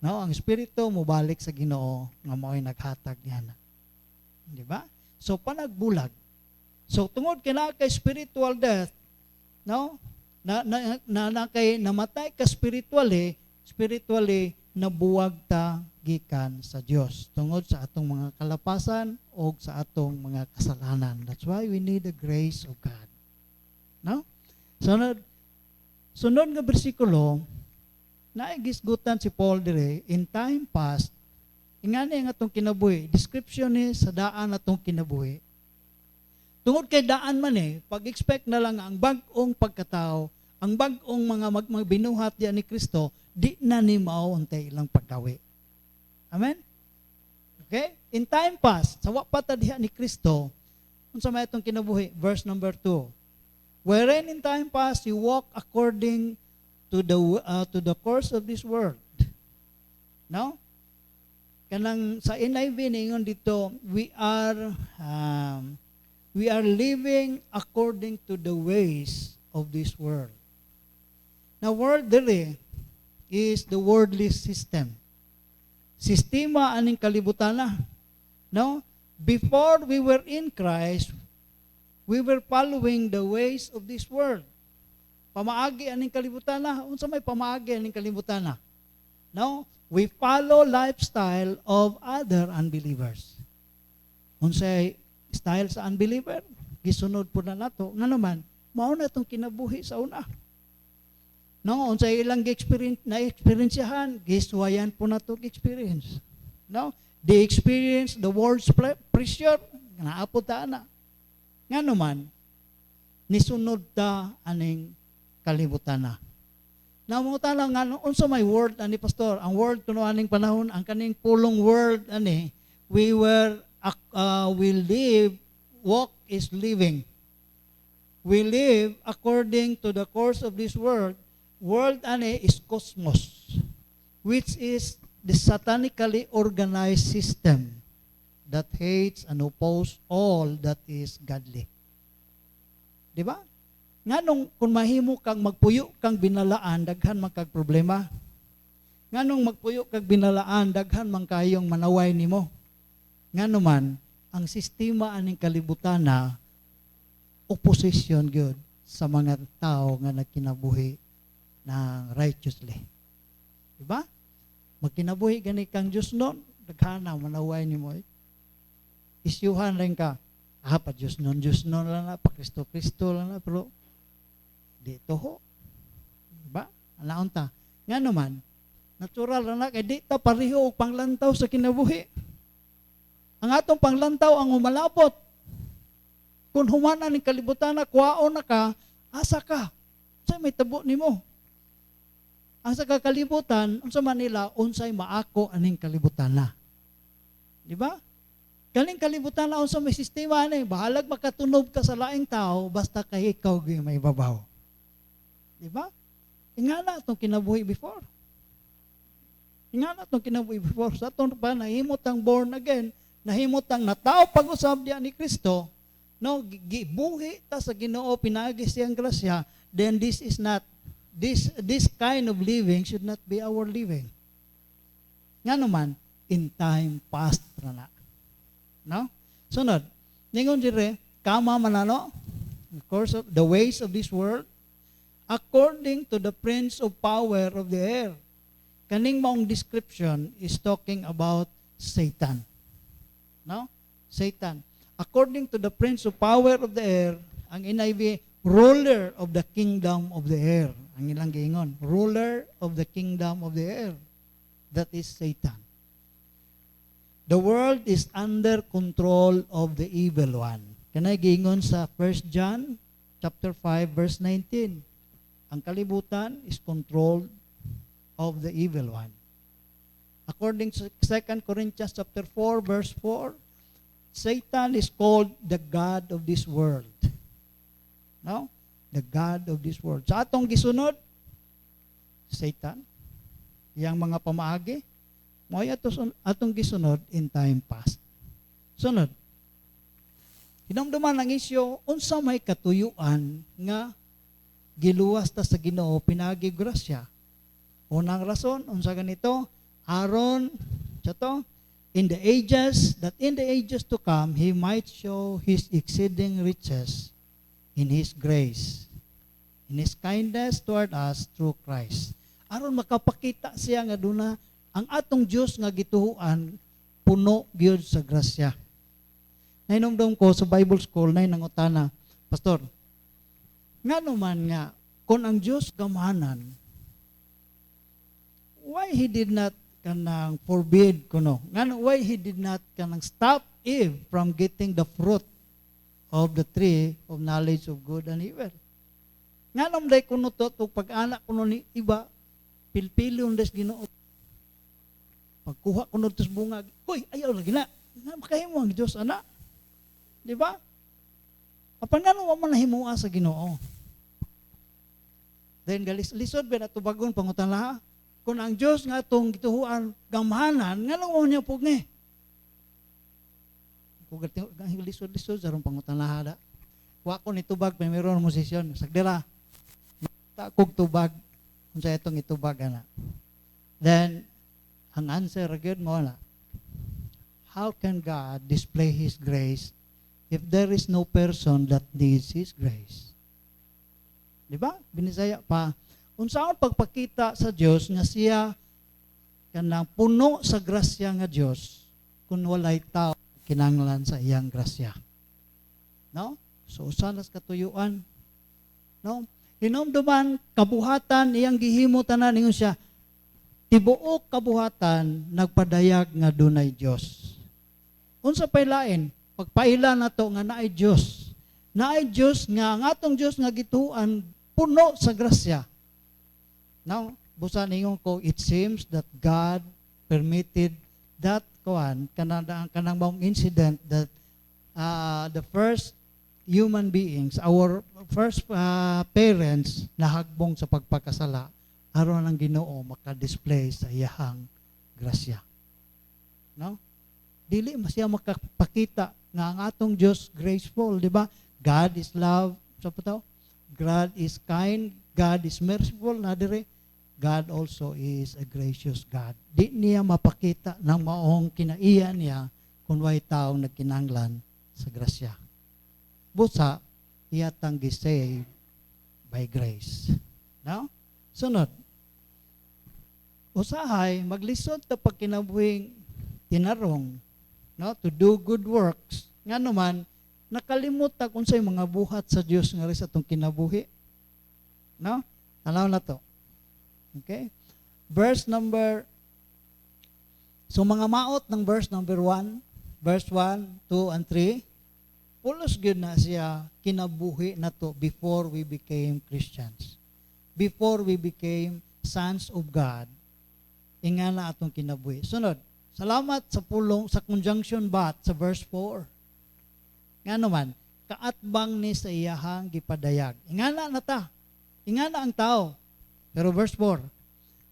Speaker 5: No, ang espiritu mo balik sa Ginoo nga mao'y naghatag niya na. Di ba? So panagbulag. So tungod kina kay spiritual death, no? Na kay namatay ka spiritually nabuwag ta gikan sa Dios tungod sa atong mga kalapasan o sa atong mga kasalanan. That's why we need the grace of God. No? Sunod nga bersikulo, naigisgutan si Paul dire, in time past, ingani ang atong kinabuhi, description ni sa daan atong kinabuhi. Tungod kay daan man pag-expect na lang ang bag-ong pagkatao, ang bag-ong mga binuhat diyan ni Kristo, di na ni mao untay ilang pagkawi. Amen? Okay? In time past, sa wa pa ta diha ni Kristo, unsa may itong kinabuhi? Verse number 2. Wherein in time past you walk according to the course of this world. No? Kanang sa NIV ningon dito, we are living according to the ways of this world. Now, world dili is the worldly system. Sistema aning kalibutan na. No? Before we were in Christ, we were following the ways of this world. Pamaagi aning kalibutan na. Unsa may pamaagi aning kalibutan na? No? We follow lifestyle of other unbelievers. Unsay style sa unbeliever, gisunod po na nato. Nga naman, mao na itong kinabuhi sa una. No, unsay ilang na-experiencehan, giswayan po na itong experience. No? They experience the world's pressure, naapod ta na. Nga naman, nisunod ta aning kalibutan na. Namunta lang nga, unsa may word ani pastor, ang word kuno aning panahon, ang kaning pulong word ani, we live, walk is living. We live according to the course of this world. World ani is cosmos, which is the satanically organized system that hates and opposes all that is godly. Di ba? Nganong kung mahimo kang magpuyo kang binalaan, daghan man kag problema. Nganong magpuyo kag binalaan, daghan man kayong manaway nimo. Ngano man, ang sistema aning kalibutan na opposition gyud sa mga tao nga nagkinabuhi ng righteously. Diba? Magkinabuhi gani kang Diyos noon, daghana manaway nimo. Isyuhan rin ka, pa Diyos noon lang na, pa Kristo lang na, pero dito ho. Diba? Alaon ta. Nga naman, natural na kay di ta pareho og panglantaw sa kinabuhi. Ang atong panglantaw ang umalabot. Kung humana ning kalibutan na, kuwaon na ka, asa ka? Sa may tabo nimo. Ang sa kakalibutan, unsa man nila, unsay maako aning kalibutan na. Diba? Kaling kalibutan na unsa may sistema ni, bahalag makatunob ka sa laing tao, basta kay ikaw gyud may babaw. Diba? Ingana itong kinabuhi before. Ingana itong kinabuhi before. Sa itong pa, nahimot ang born again, nahimot ang natao pag-usab diyan ni Kristo, no, gibuhi ta sa Ginoo, pinagi siyang grasya, then this is not, this kind of living should not be our living. Nga naman, in time past na. No? Sunod, ningon dire, kama manano, of course, the ways of this world, according to the prince of power of the air. Kaning maong description is talking about Satan. No? Satan. According to the prince of power of the air, ang NIV, ruler of the kingdom of the air. Ang ilang giingon, ruler of the kingdom of the air. That is Satan. The world is under control of the evil one. Kanay giingon sa 1 John chapter 5 verse 19. Ang kalibutan is controlled of the evil one. According to 2 Corinthians chapter 4 verse 4, Satan is called the god of this world. No? The god of this world. Sa atong gisunod, Satan, yang mga pamaagi, mo atong gisunod in time past. Sunod. Hinamduman ang isyo, unsa may katuyuan nga giluwas ta sa Ginoo pinagi grasya. Unang rason, unsa ganito, aron chato, in the ages to come, He might show His exceeding riches in His grace, in His kindness toward us through Christ. Aron makapakita siya nga duna ang atong Dios nga gituhuan puno gyud sa grasya. Nainumdum ko sa Bible school nay nangutana, Pastor, nga naman nga kung ang Dios gamahanan, why He did not kanang forbid kuno? Why He did not kanang stop Eve from getting the fruit of the tree of knowledge of good and evil? Nga naman day kuno to pag-anak kuno ni iba, pilpilon des Ginoo. Pagkuha ko nung bunga, hoy, ayaw lagi na. Makahimo ang Diyos, ana. Di ba? Apan nga nung mo nahimua sa Ginoo. Then lisod ba na tubagon pangutan laha? Kung ang Diyos nga itong gituhuan gamahanan, nga nung mo niya pugni. Kung lisod-lisod, sarong pangutan laha da. Wa ko ni tubag, may meron mo sesyon. Sagdira, takog tubag, kung sa itong itubag, ana. Then, ang answer again mo na, how can God display His grace if there is no person that needs His grace? Di ba? Binisaya pa. Kung saan pagpakita sa Diyos nga siya kanang puno sa grasya nga Diyos kung walay tao kinanglan sa iyang grasya. No? So, usanas katuyuan. No? Hinumduman, kabuhatan, iyang gihimo tanan, ingon siya, tibuok kabuhatan, nagpadayag nga dunay Diyos. Unsa pay lain, pagpaila na to nga naay Diyos. Naay Diyos nga, ang atong Diyos nga gituan, puno sa grasya. Now, busa ningon ko, it seems that God permitted that kanang mong incident that the first human beings, our first parents, nahagbong sa pagpakasala, aron ang Ginoo maka-display sa iyahang grasya. No? Dili siya makapakita nga ang atong Diyos graceful, di ba? God is love, sa pataw? God is kind, God is merciful, na dire. God also is a gracious God. Di niya mapakita ng maong kinaiya niya kung way taong nagkinanglan sa grasya. Busa, iyatang gisave by grace. No? Sunod. Usahay, maglisod ta pag kinabuhing tinarong, no? To do good works. Nga naman, nakalimot ta kung sa'y mga buhat sa Diyos nga rin sa itong kinabuhi. No? Tanaw na to. Okay? So mga maot ng verse number 1, verse 1, 2, and 3, pulos gyud na siya kinabuhi na to before we became Christians. Before we became sons of God, ingana atong kinabuhi. Sunod, salamat sa pulong, sa conjunction but, sa verse 4. Nga naman, kaatbang ni sa iyahang gipadayag. Ingana na ta. Ingana ang tao. Pero verse 4,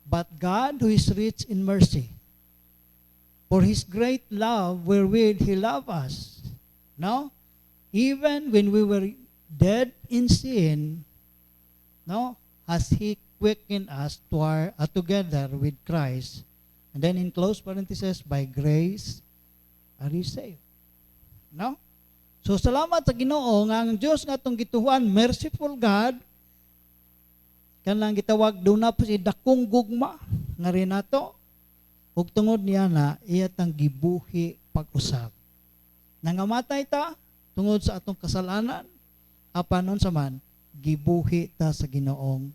Speaker 5: but God who is rich in mercy, for His great love wherewith He loved us, no? Even when we were dead in sin, no? Has He quickened us together with Christ. And then in close parenthesis, by grace are you saved. No? So salamat sa Ginoo nga ang Dios nga atong gituhan, merciful God, kanang gitawag do na po si dakong gugma nga rin nato ug tungod niya na iyatang gibuhi pag-usab. Nangamatay ta tungod sa atong kasalanan, apanon sa man gibuhi ta sa Ginoong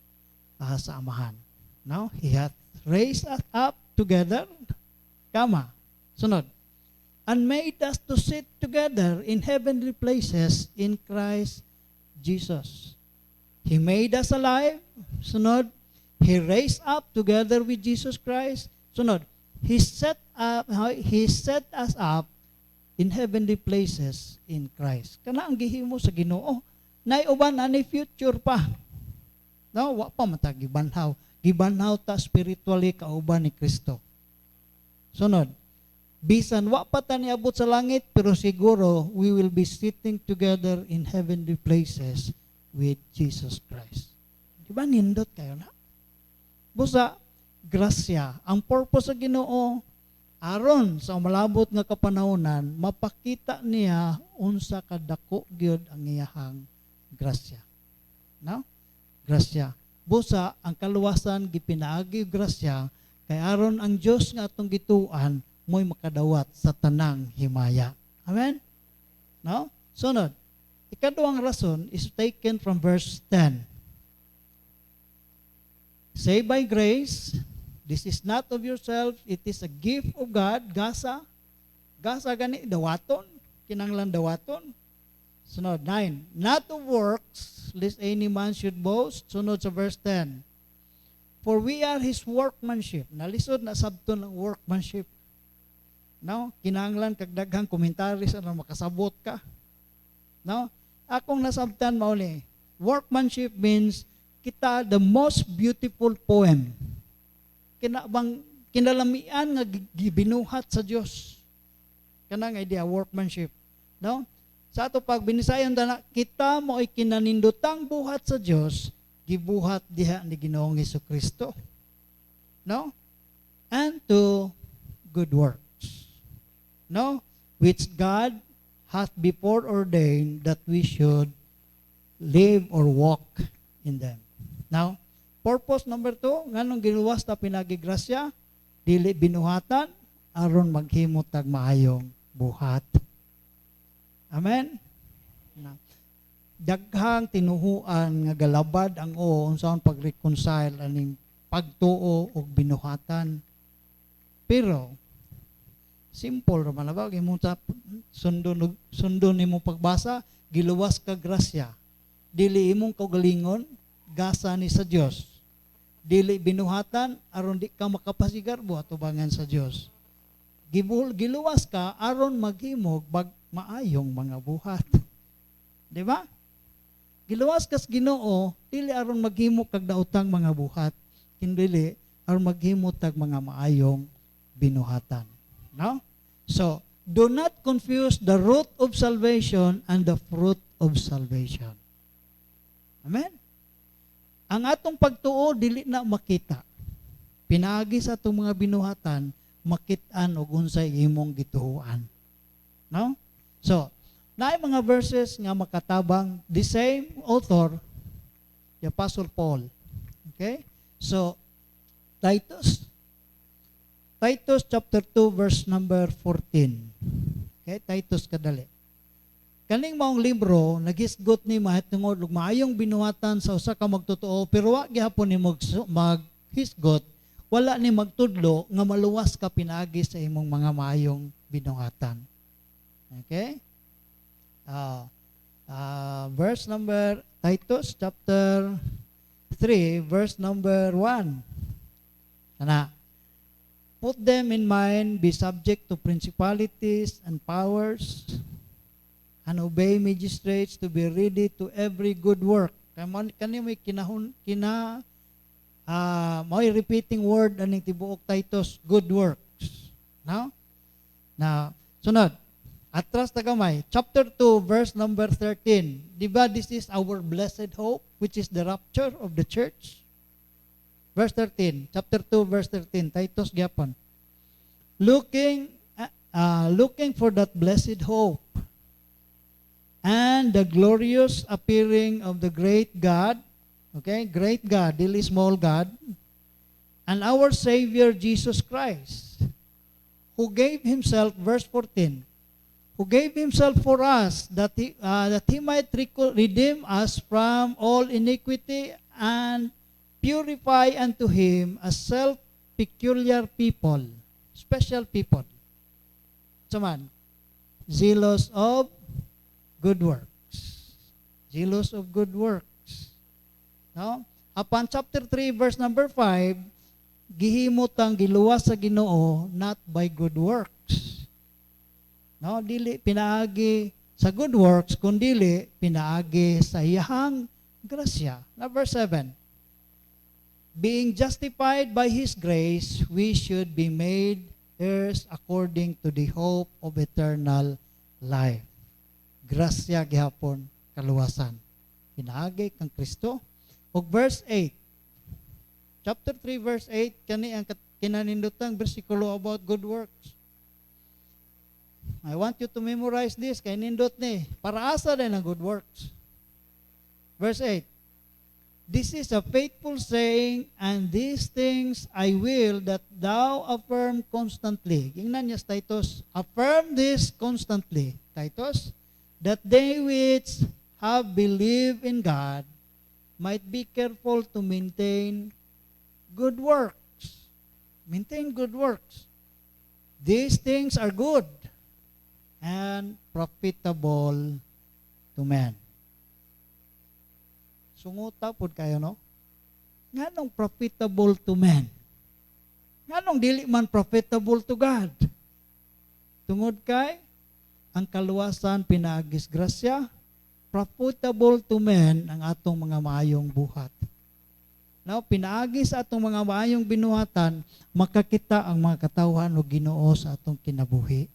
Speaker 5: sa Amahan. Now, He hath raised us up together, kama, sunod, and made us to sit together in heavenly places in Christ Jesus. He made us alive, sunod, He raised up together with Jesus Christ, sunod, He set us up in heavenly places in Christ. Kana ang gihimo sa Ginoo, nay uban ani future pa. No, wa pa mata gibanhaw. Gibanhaw ta spiritually kauban ni Kristo. Sunod, bisan wa pa ta niabot sa langit, pero siguro we will be sitting together in heavenly places with Jesus Christ. Di ba nindot kayo na? Busa, grasya. Ang purpose sa Ginoo, aron sa malabot nga kapanahonan, mapakita niya unsa kadako gyud ang iyahang grasya. No? Grasya. Busa, ang kaluwasan gipinaagi grasya, kay aron ang Dios nga atong gituan mo'y makadawat sa tanang himaya. Amen? No? Sunod. Ikaduhang rason is taken from verse 10. Saved by grace, this is not of yourself, it is a gift of God. Gasa. Gasa gani, dawaton. Kinanglan dawaton. Sunod, 9. Not of works, lest any man should boast. Sunod sa verse 10. For we are His workmanship. Nalisod na sabton ng workmanship. No? Kinahanglan kag daghang komentary sa makasabot ka. No? Akong nasabtan mao ni, workmanship means kita the most beautiful poem. Kinalamian nga gibinuhat sa Dios. Kana nga idea workmanship. No? Sa ato pag binisayon dana, kita mo ay kinanindutang buhat sa Dios, gibuhat diha ni Ginoong Hesukristo. No? And to good works. No? Which God hath before ordained that we should live or walk in them. Now, purpose number 2, nganong giluwas ta pinagigrasya, dili binuhatan, aron maghimo tag maayong buhat. Amen? Now, daghang tinuhuan nga galabad ang unsaon pag-reconcile aning pagtuo og binuhatan. Pero simple ra man ba imong sundon nimo pagbasa, giluwas ka grasya. Dili imong kaugalingon, gasa ni sa Dios. Dili binuhatan aron di ka makapasigar buhat tubangan sa Dios. Giluwas ka aron maghimog maayong mga buhat. Di ba? Giluwas kas Ginoo dili aron maghimo kag daotang mga buhat, kindili aron maghimo tag mga maayong binuhatan. No? So, do not confuse the root of salvation and the fruit of salvation. Amen? Ang atong pagtuo dili na makita. Pinaagi sa atong mga binuhatan, makit-an og unsay imong gituhuan. No? So, naay mga verses nga makatabang the same author, the Apostle Paul. Okay? So, Titus chapter 2 verse number 14. Okay, Titus kadali. Kaning maong libro nagisgot ni mahitungod og maayong binuhatan sa usa ka magtotoo, pero wa gihapon ni maghisgot, wala ni magtudlo nga maluwas ka pinaagi sa imong mga maayong binuhatan. Okay? Verse number Titus chapter 3 verse number 1. Kana, put them in mind, be subject to principalities and powers, and obey magistrates, to be ready to every good work. Kani may may repeating word aning tibuok Titus, good works. Now, sunod. Atras ta gamay, chapter 2 verse number 13. Diba this is our blessed hope, which is the rapture of the church? Verse 13, chapter 2, verse 13, Titus gyapon. Looking for that blessed hope and the glorious appearing of the great God, okay, great God, dili small God, and our Savior Jesus Christ, who gave Himself, verse 14, who gave Himself for us that He might redeem us from all iniquity and purify unto Him a self-peculiar people, special people. Saman, zealous of good works. Zealous of good works. No? Upon chapter 3, verse number 5, gihimot ang giluwas sa Ginoo not by good works. No, dili pinaagi sa good works, kundili pinaagi sa iyahang grasya. Na verse 7. Being justified by His grace, we should be made heirs according to the hope of eternal life. Grasya gihapon kaluwasan. Pinaagi kang Kristo. O verse 8. Chapter 3 verse 8 kani ang kinanindutang bersikulo about good works. I want you to memorize this kay nindot ni para asa din ang good works. Verse 8. This is a faithful saying, and these things I will that thou affirm constantly. Ingnan niya Titus, affirm this constantly, Titus, that they which have believed in God might be careful to maintain good works. Maintain good works. These things are good and profitable to men. Sunguta pod kayo, no? nganong profitable to men? Nganong dili man profitable to God? Tungod kay ang kaluwasan pinaagis grasya, profitable to men ang atong mga maayong buhat. Now, pinaagi sa atong mga maayong binuhatan, makakita ang mga katawhan o Ginoo sa atong kinabuhi.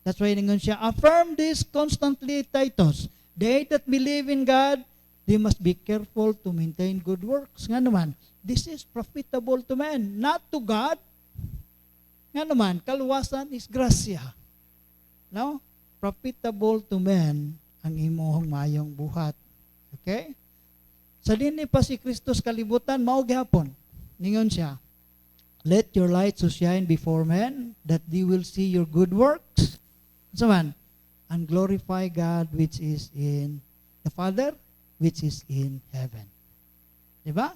Speaker 5: That's why ningon siya, affirm this constantly, Titus. They that believe in God, they must be careful to maintain good works. Nga naman, this is profitable to men, not to God. Nga naman, kaluwasan is grasya. No? Profitable to men ang imong maayong buhat. Okay? Sa dinhi pa si Kristo sa kalibutan, mao gihapon. Ningon siya, let your light so shine before men, that they will see your good works. So man, and glorify God which is in the Father, which is in heaven. Diba?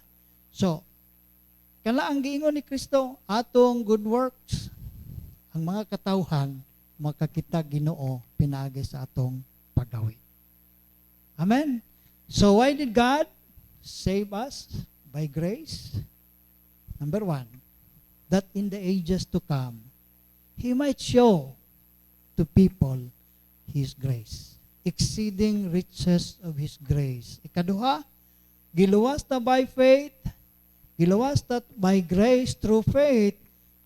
Speaker 5: So, kala ang giingon ni Kristo, atong good works, ang mga katawhan, makakita Ginoo, pinaagi sa atong paggawi. Amen? So, why did God save us? By grace. Number 1, that in the ages to come, He might show to people His grace. Exceeding riches of His grace. Ikaduha, giluwas ta by faith, giluwas ta by grace through faith,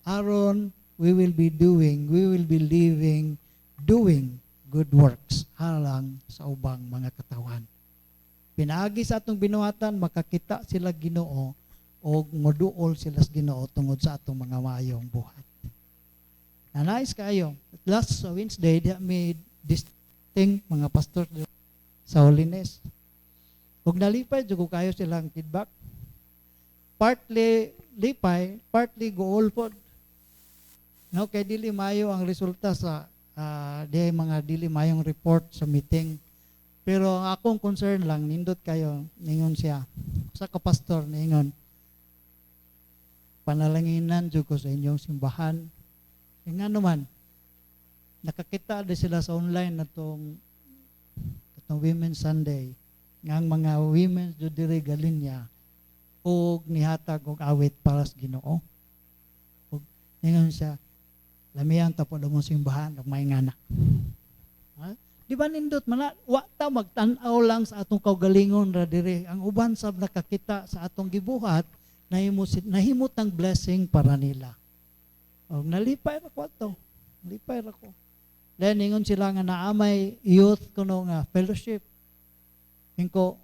Speaker 5: aron we will be living, doing good works alang sa ubang mga katawan. Pinaagi sa atong binuhatan, makakita sila Ginoo o moduol sila sa Ginoo tungod sa atong mga maayong buhat. Nice kayo. Last Wednesday, may distinct mga pastor sa holiness. Kung nalipay, jugo kayo silang feedback. Partly lipay, partly goal po. No, kay dili mayo ang resulta sa mga dili mayong report sa meeting. Pero ang akong concern lang, nindot kayo, ningon siya. Sa kapastor, ningon, panalanginan dyan ko sa inyong simbahan. E nga naman, nakakita din sila sa online na itong Women's Sunday, nga ang mga women's dyan dire Galinya, o nihatag og awit para sa Ginoo. O ningon siya, lamihan tapo na mong simbahan, kag may ngana. Ha? Di ba nindot man wa ta magtan-aw lang sa atong kaugalingon ra dire. Ang uban sab nakakita sa atong gibuhat nahimot ang blessing para nila. Og nalipay ra ko ato. Nalipay ra ko. Then ingon sila nga naamay youth kuno nga fellowship. Ingon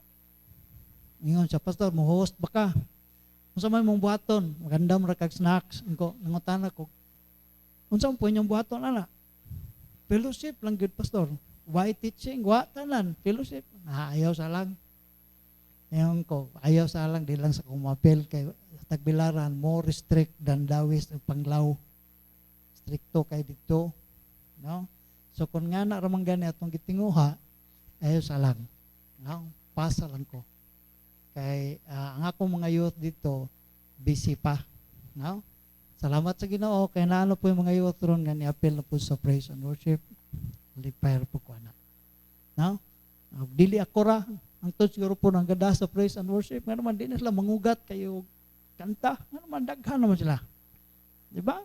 Speaker 5: sa pastor mo host baka. Unsa may mong buhaton? Magandam ra kag snacks. Ingon nangutan ako. Unsa mo inyong buhaton ana? Fellowship lang gud pastor. Why teaching? Wa tanan, fellowship. Ayaw sa lang. Ngayon ko, ayaw sa lang, di lang sa kumapil kay tagbilaran, more strict than dawis ang panglaw. Stricto kay dito. No? So kung nga na ramang gani atong gitinguha, ayaw sa lang. No? Pasa lang ko. Kay ang akong mga youth dito, busy pa. No? Salamat sa Ginoo kay naano po yung mga youth ron nga ni-appeal na po sa praise and worship. Lipay po ko na. No? Dili ako ra. Ang to siguro po ng ganda sa praise and worship. Nga naman, di na sila mangugat kayo kanta. Nga naman, daghan naman sila. Diba?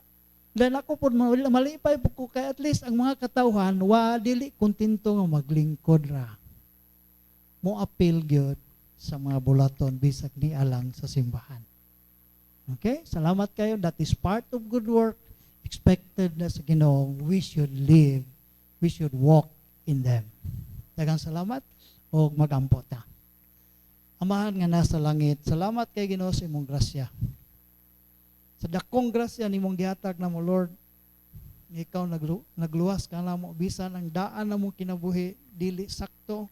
Speaker 5: Then ako po, malipay po ko. Kaya at least, ang mga katawhan, dili kontento nga maglingkod ra. Mo appeal gyud sa mga bulaton, bisag ni alang sa simbahan. Okay? Salamat kayo. That is part of good work. Expected na sa Ginoo, we should live. We should walk in them. Daghang salamat o magampo ta. Amahan nga nasa langit, salamat kay Ginoo sa imong grasya. Sa dakong grasya nimong gihatag namo Lord, ikaw nagluwas ka namo bisan ang daan namo kinabuhi dili sakto.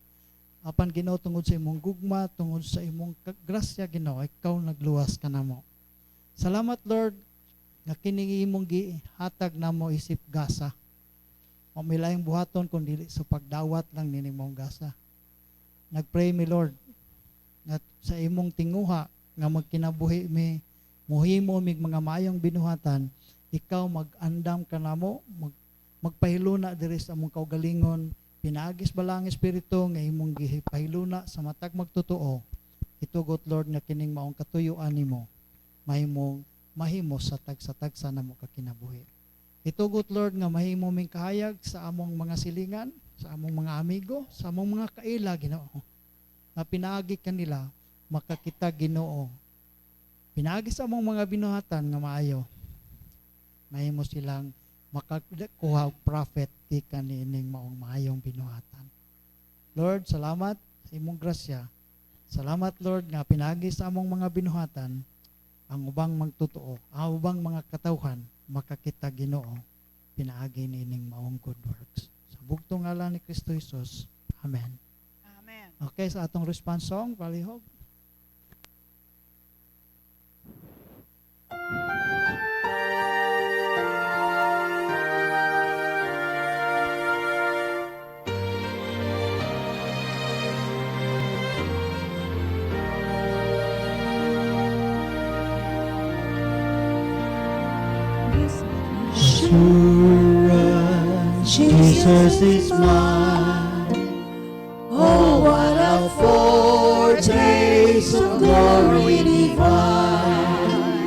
Speaker 5: Apan Ginoo tungod sa imong gugma, tungod sa imong grasya Ginoo, ikaw nagluwas ka namo. Salamat Lord nga kining imong gihatag namo isip gasa. Mamilayang buhaton kung dili sa pagdawat lang ni nimong gasa. Nagpray mi Lord nga sa imong tinguha nga magkinabuhi mi muhimo mig mga mayong binuhatan, ikaw mag-andam ka namo, magpahiluna diri sa among kaugalingon, pinaagis bala ang espiritu nga imong gihipahiluna sa matag magtotoo Itugot Lord nga kining maong katuyuan nimo mahimo sa tagsa-tagsa namo ka kinabuhi. Itugot Lord nga mahimo ming kahayag sa among mga silingan, sa among mga amigo, sa among mga kaila Ginoo. Na pinaagi kanila makakita Ginoo. Pinaagi sa among mga binuhatan nga maayo. Mahimo silang makakuha og prophet di kanining maong maayong binuhatan. Lord, salamat sa imong grasya. Salamat Lord nga pinagi sa among mga binuhatan ang ubang magtotoo, ang ubang mga katawhan makakita Ginoo pinaagi nining maong good works. Sa bugtong ngalan ni Kristo Jesus. Amen.
Speaker 2: Amen.
Speaker 5: Okay, sa atong response song, palihog.
Speaker 3: Assurance, Jesus is mine. Oh, what a foretaste of glory divine,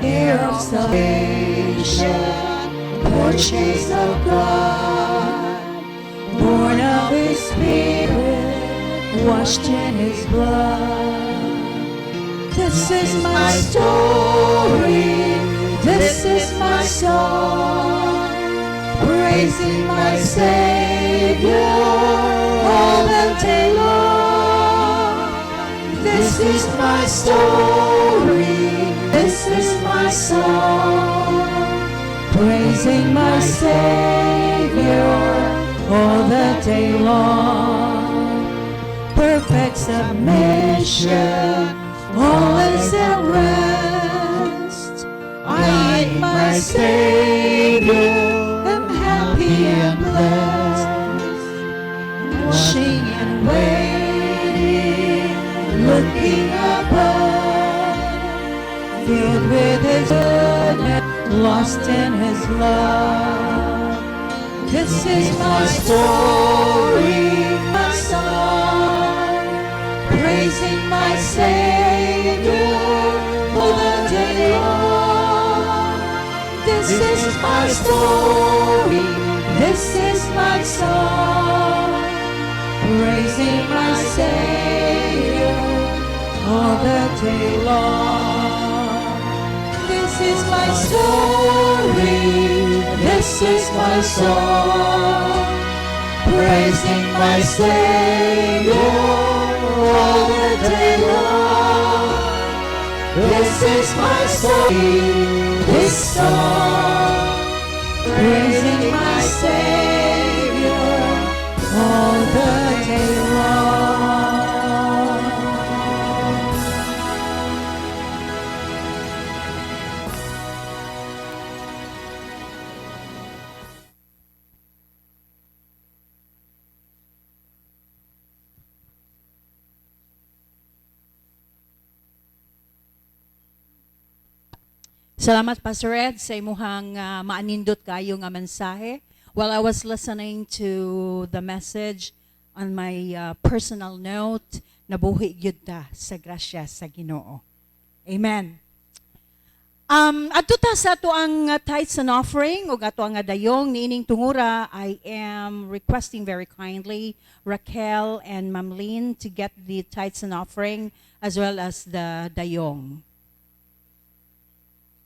Speaker 3: heir of salvation, purchase of God, born of His Spirit, washed in His blood. This is my story. This is my song, praising my Savior all the day long. This is my story, this is my song, praising my Savior all the day long. Perfect submission, all is at rest. I in my Savior am happy and blessed, watching and waiting, looking above, filled with His goodness, lost in His love. This is my story, my song, praising my Savior all the day long. This is my story, this is my song, praising my Savior all the day long. This is my story, this is my song, praising my Savior all the day long. This is my story, this song, praising my Savior all the day long.
Speaker 1: Salamat Pastor Ed sa imuhang maanindot kayo nga mensahe. While I was listening to the message on my personal note, nabuhi gyud ta sa grasya sa Ginoo. Amen. Adto ta sa ato ang tithes and offering ug ato ang dayong niining tungura, I am requesting very kindly Raquel and Ma'am Lynn to get the tithes and offering as well as the dayong.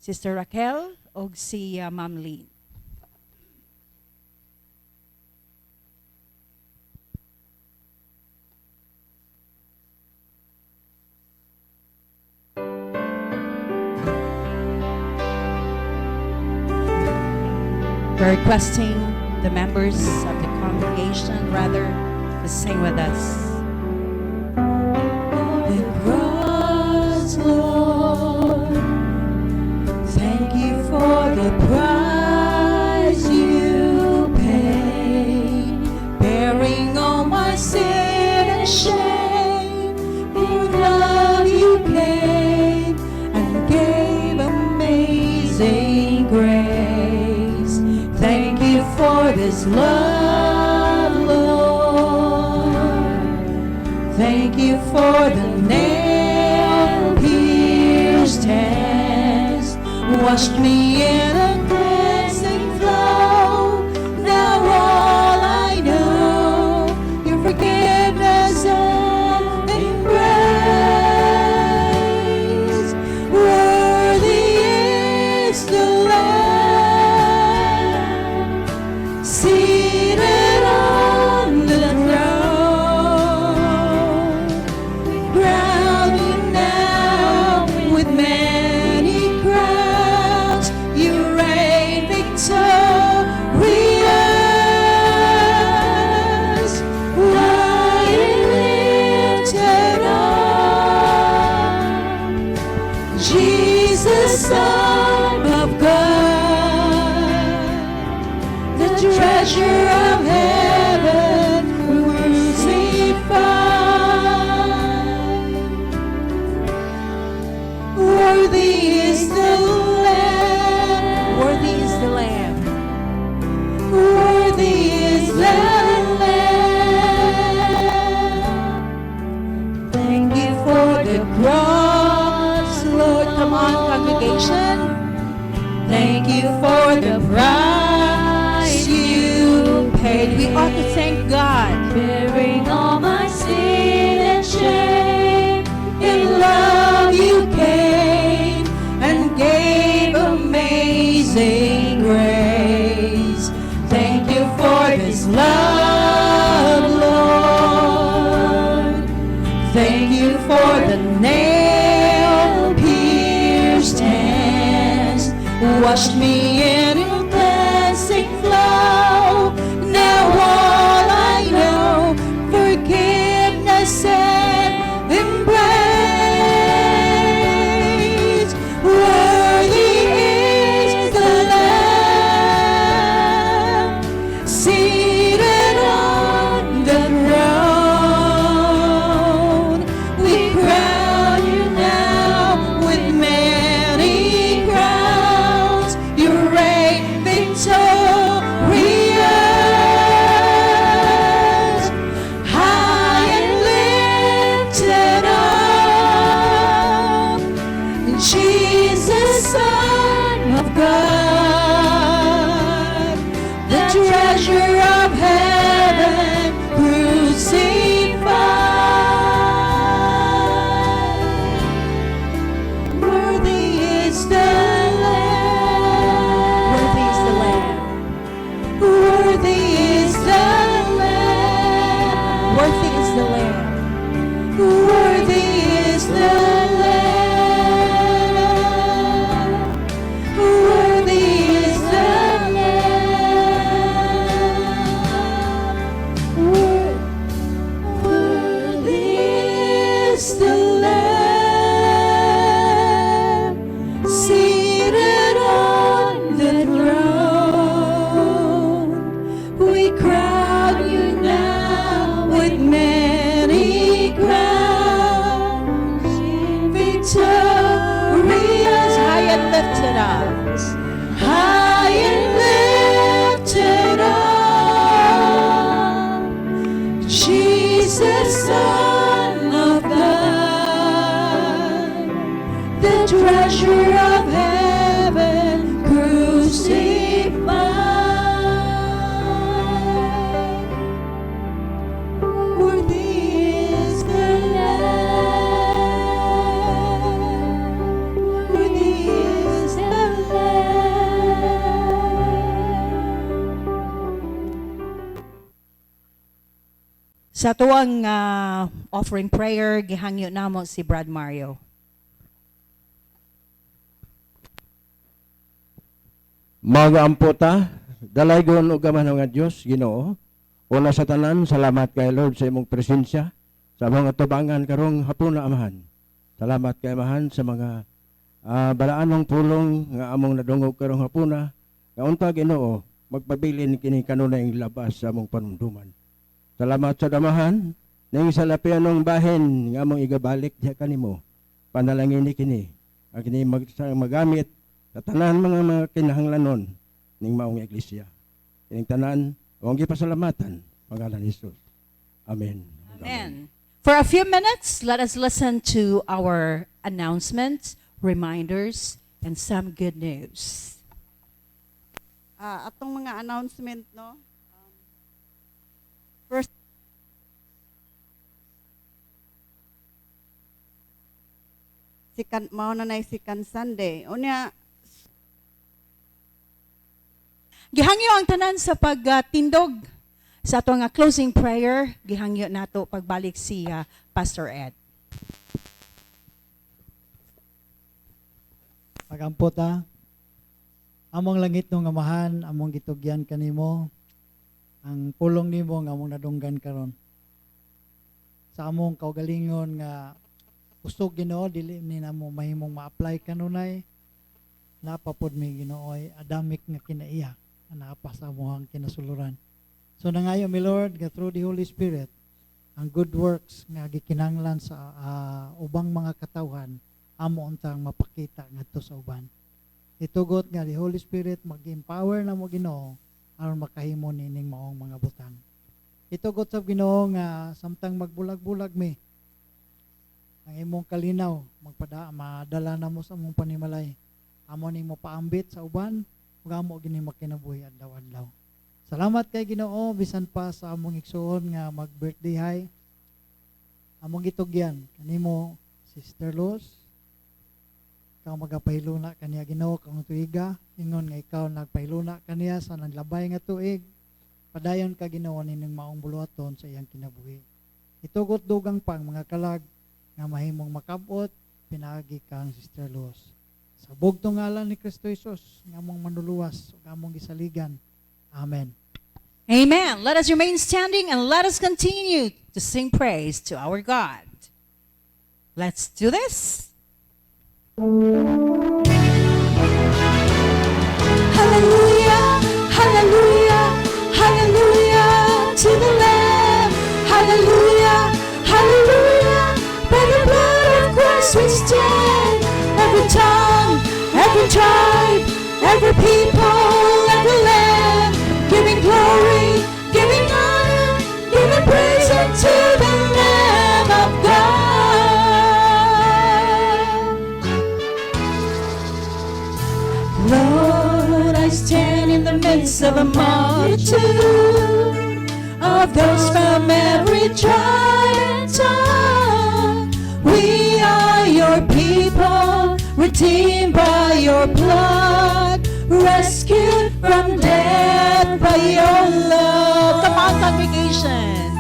Speaker 1: Sister Raquel o si Ma'am Lynn. We're requesting the members of the congregation rather to sing with us.
Speaker 3: The cross, Lord, thank you for the price you paid, bearing all my sin and shame. In love you came and gave amazing grace. Thank you for this love, Lord. Thank you for the nail-pierced hands, washed me in a cleansing flow. Now all I know, your forgiveness and embrace. Worthy is the Lamb, seated on the throne. Crown you now with many crowns. You reign victorious. High and lifted up, Jesus, Son of God, the treasure of heaven crucified. Worthy is the Lamb, worthy is the Lamb, worthy is the Lamb. Thank you for the cross, Lord. Come on, congregation. Thank you for the price you paid.
Speaker 1: We ought to thank God.
Speaker 3: Bearing all my sin and shame, in love you came and gave amazing grace. Thank you for this love, Lord. Thank you for the nail-pierced hands, washed me in your cleansing flow. Now all I know, forgiveness and embrace. Worthy is the Lamb, seated on the throne. We crown you now with many crowns. You reign victorious. High and lifted up, Jesus, Son of God, the treasure of heaven crucified. Worthy is the Lamb, worthy is the Lamb, worthy is the Lamb,
Speaker 1: Worthy is the Lamb.
Speaker 3: worthy is the Lamb, worthy is the Lamb, worthy is the Lamb, seated on the throne. We crown you now with many crowns. Victorious,
Speaker 1: High and lifted up.
Speaker 3: high and lifted up, Jesus, Son of God, the treasure of heaven crucified. Worthy is the Lamb, worthy is the Lamb.
Speaker 1: Sa tuwang offering prayer, gihangyo namo si Brad Mario.
Speaker 6: Mag-ampo ta, dalaygon o gaman nga Diyos, Ginoo. Una sa tanan, salamat kay Lord sa imong presensya, sa mga tubangan karong hapon na amahan. Salamat kay amahan sa mga balaanong pulong nga among nadungog karong hapon na, nga unta Ginoo, magpabilin kini kanunay labas sa among panunduman. Salamat sa damahan, ning salapianong bahin nga among igabalik diha kanimo. Panalangin ni kini, ang kini magamit sa tanan mga kinahanglanon ning maong iglesia. Kining tanan, ang gipasalamatan, pangalan ni Jesus. Amen.
Speaker 1: Amen. For a few minutes, let us listen to our announcements, reminders, and some good news.
Speaker 2: Atong mga announcement, no? First, mauna na sikan Sunday. Unya,
Speaker 1: Gihangyo ang tanan sa pagtindog sa ato nga closing prayer. Gihangyo nato pagbalik si Pastor Ed.
Speaker 5: Pagampot ha. Among langit no amahan, among gitugyan kanimo. Ang pulong nimo nga among nadunggan karon. Sa among kaugalingon nga usog Ginoo dili ni namo mahimong ma-apply kanunay. Napapod mi Ginooy adamik nga kinaiya anapa sa among kinasuluran. So nangayo mi Lord nga through the Holy Spirit ang good works nga gikinahanglan sa ubang mga katawhan amo untang mapakita ngadto sa uban. Itugot nga the Holy Spirit mag-empower na mo Ginoo aron makahimo nining maong mga butang. Itugot sa Ginoo nga samtang magbulag-bulag mi ang imong kalinaw madala na mo sa among panimalay. Amo nimo paambit sa uban ug amo gini makinabuhi adlaw-adlaw. Salamat kay Ginoo bisan pa sa among igsuon nga mag-birthday high. Among gitugyan kanimo Sister Luz. Ikaw magapahiluna kaniya Ginoo kang tuiga ingon nga ikaw nagpahiluna kaniya sa naglabay nga tuig. Padayon ka Ginoo nining maong buluhaton sa iyang kinabuhi. Itugot dugang pang mga kalag nga mahimong makabot pinaagi kang Sister Luz. Sa bugtong ngalan ni Kristo Jesus nga among manuluwas ug among gisaligan. Amen.
Speaker 1: Amen. Let us remain standing and let us continue to sing praise to our God. Let's do this.
Speaker 3: Hallelujah, hallelujah, hallelujah to the Lamb. Hallelujah, hallelujah. By the blood of Christ we stand. Every tongue, every tribe, every people, every land, giving glory, giving honor, giving praise unto the Lamb of God. Lord, I stand in the midst of a multitude of those from every tribe and tongue. We are your people, redeemed by your blood, rescued from death by your love.
Speaker 1: Come on, congregation.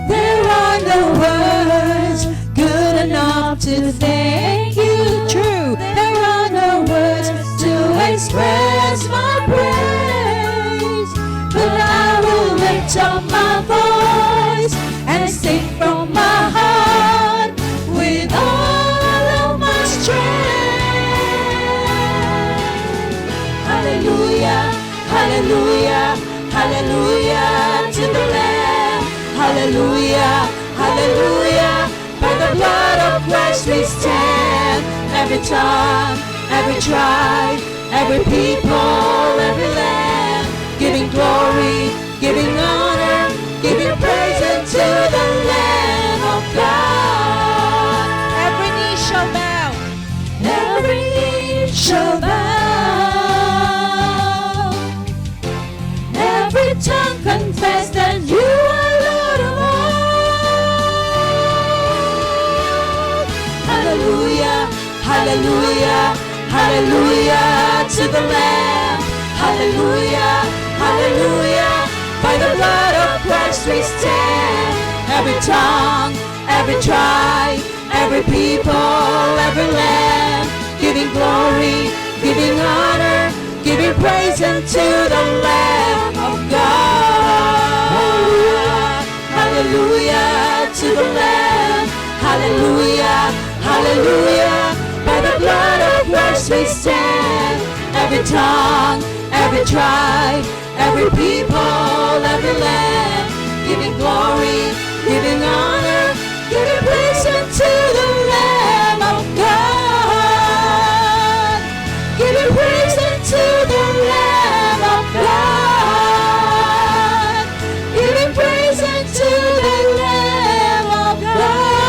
Speaker 3: There are no words good enough to thank you.
Speaker 1: True.
Speaker 3: There are no words to express my praise, but I will lift up my voice and sing from my heart with all of my strength. Hallelujah, hallelujah, hallelujah to the Lamb. Hallelujah, hallelujah. By the blood of Christ we stand. Every tongue, every tribe, every people, every land, giving glory, giving honor, giving praise unto the Lamb of God.
Speaker 1: Every knee shall bow.
Speaker 3: Every knee shall bow. Every tongue confess that you are Lord of all. Hallelujah, hallelujah, hallelujah to the Lamb. Hallelujah, hallelujah. By the blood of Christ we stand. Every tongue, every tribe, every people, every land, giving glory, giving honor, giving praise unto the Lamb of God. Hallelujah to the Lamb. Hallelujah, hallelujah. By the blood of Christ we stand. Every tongue, every tribe, every people, every land, giving glory, giving honor, giving praise unto the Lamb of God. Giving praise unto the Lamb of God. Giving praise unto the Lamb of God.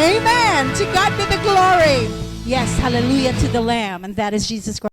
Speaker 1: Amen. To God be the glory. Yes, hallelujah to the Lamb, and that is Jesus Christ.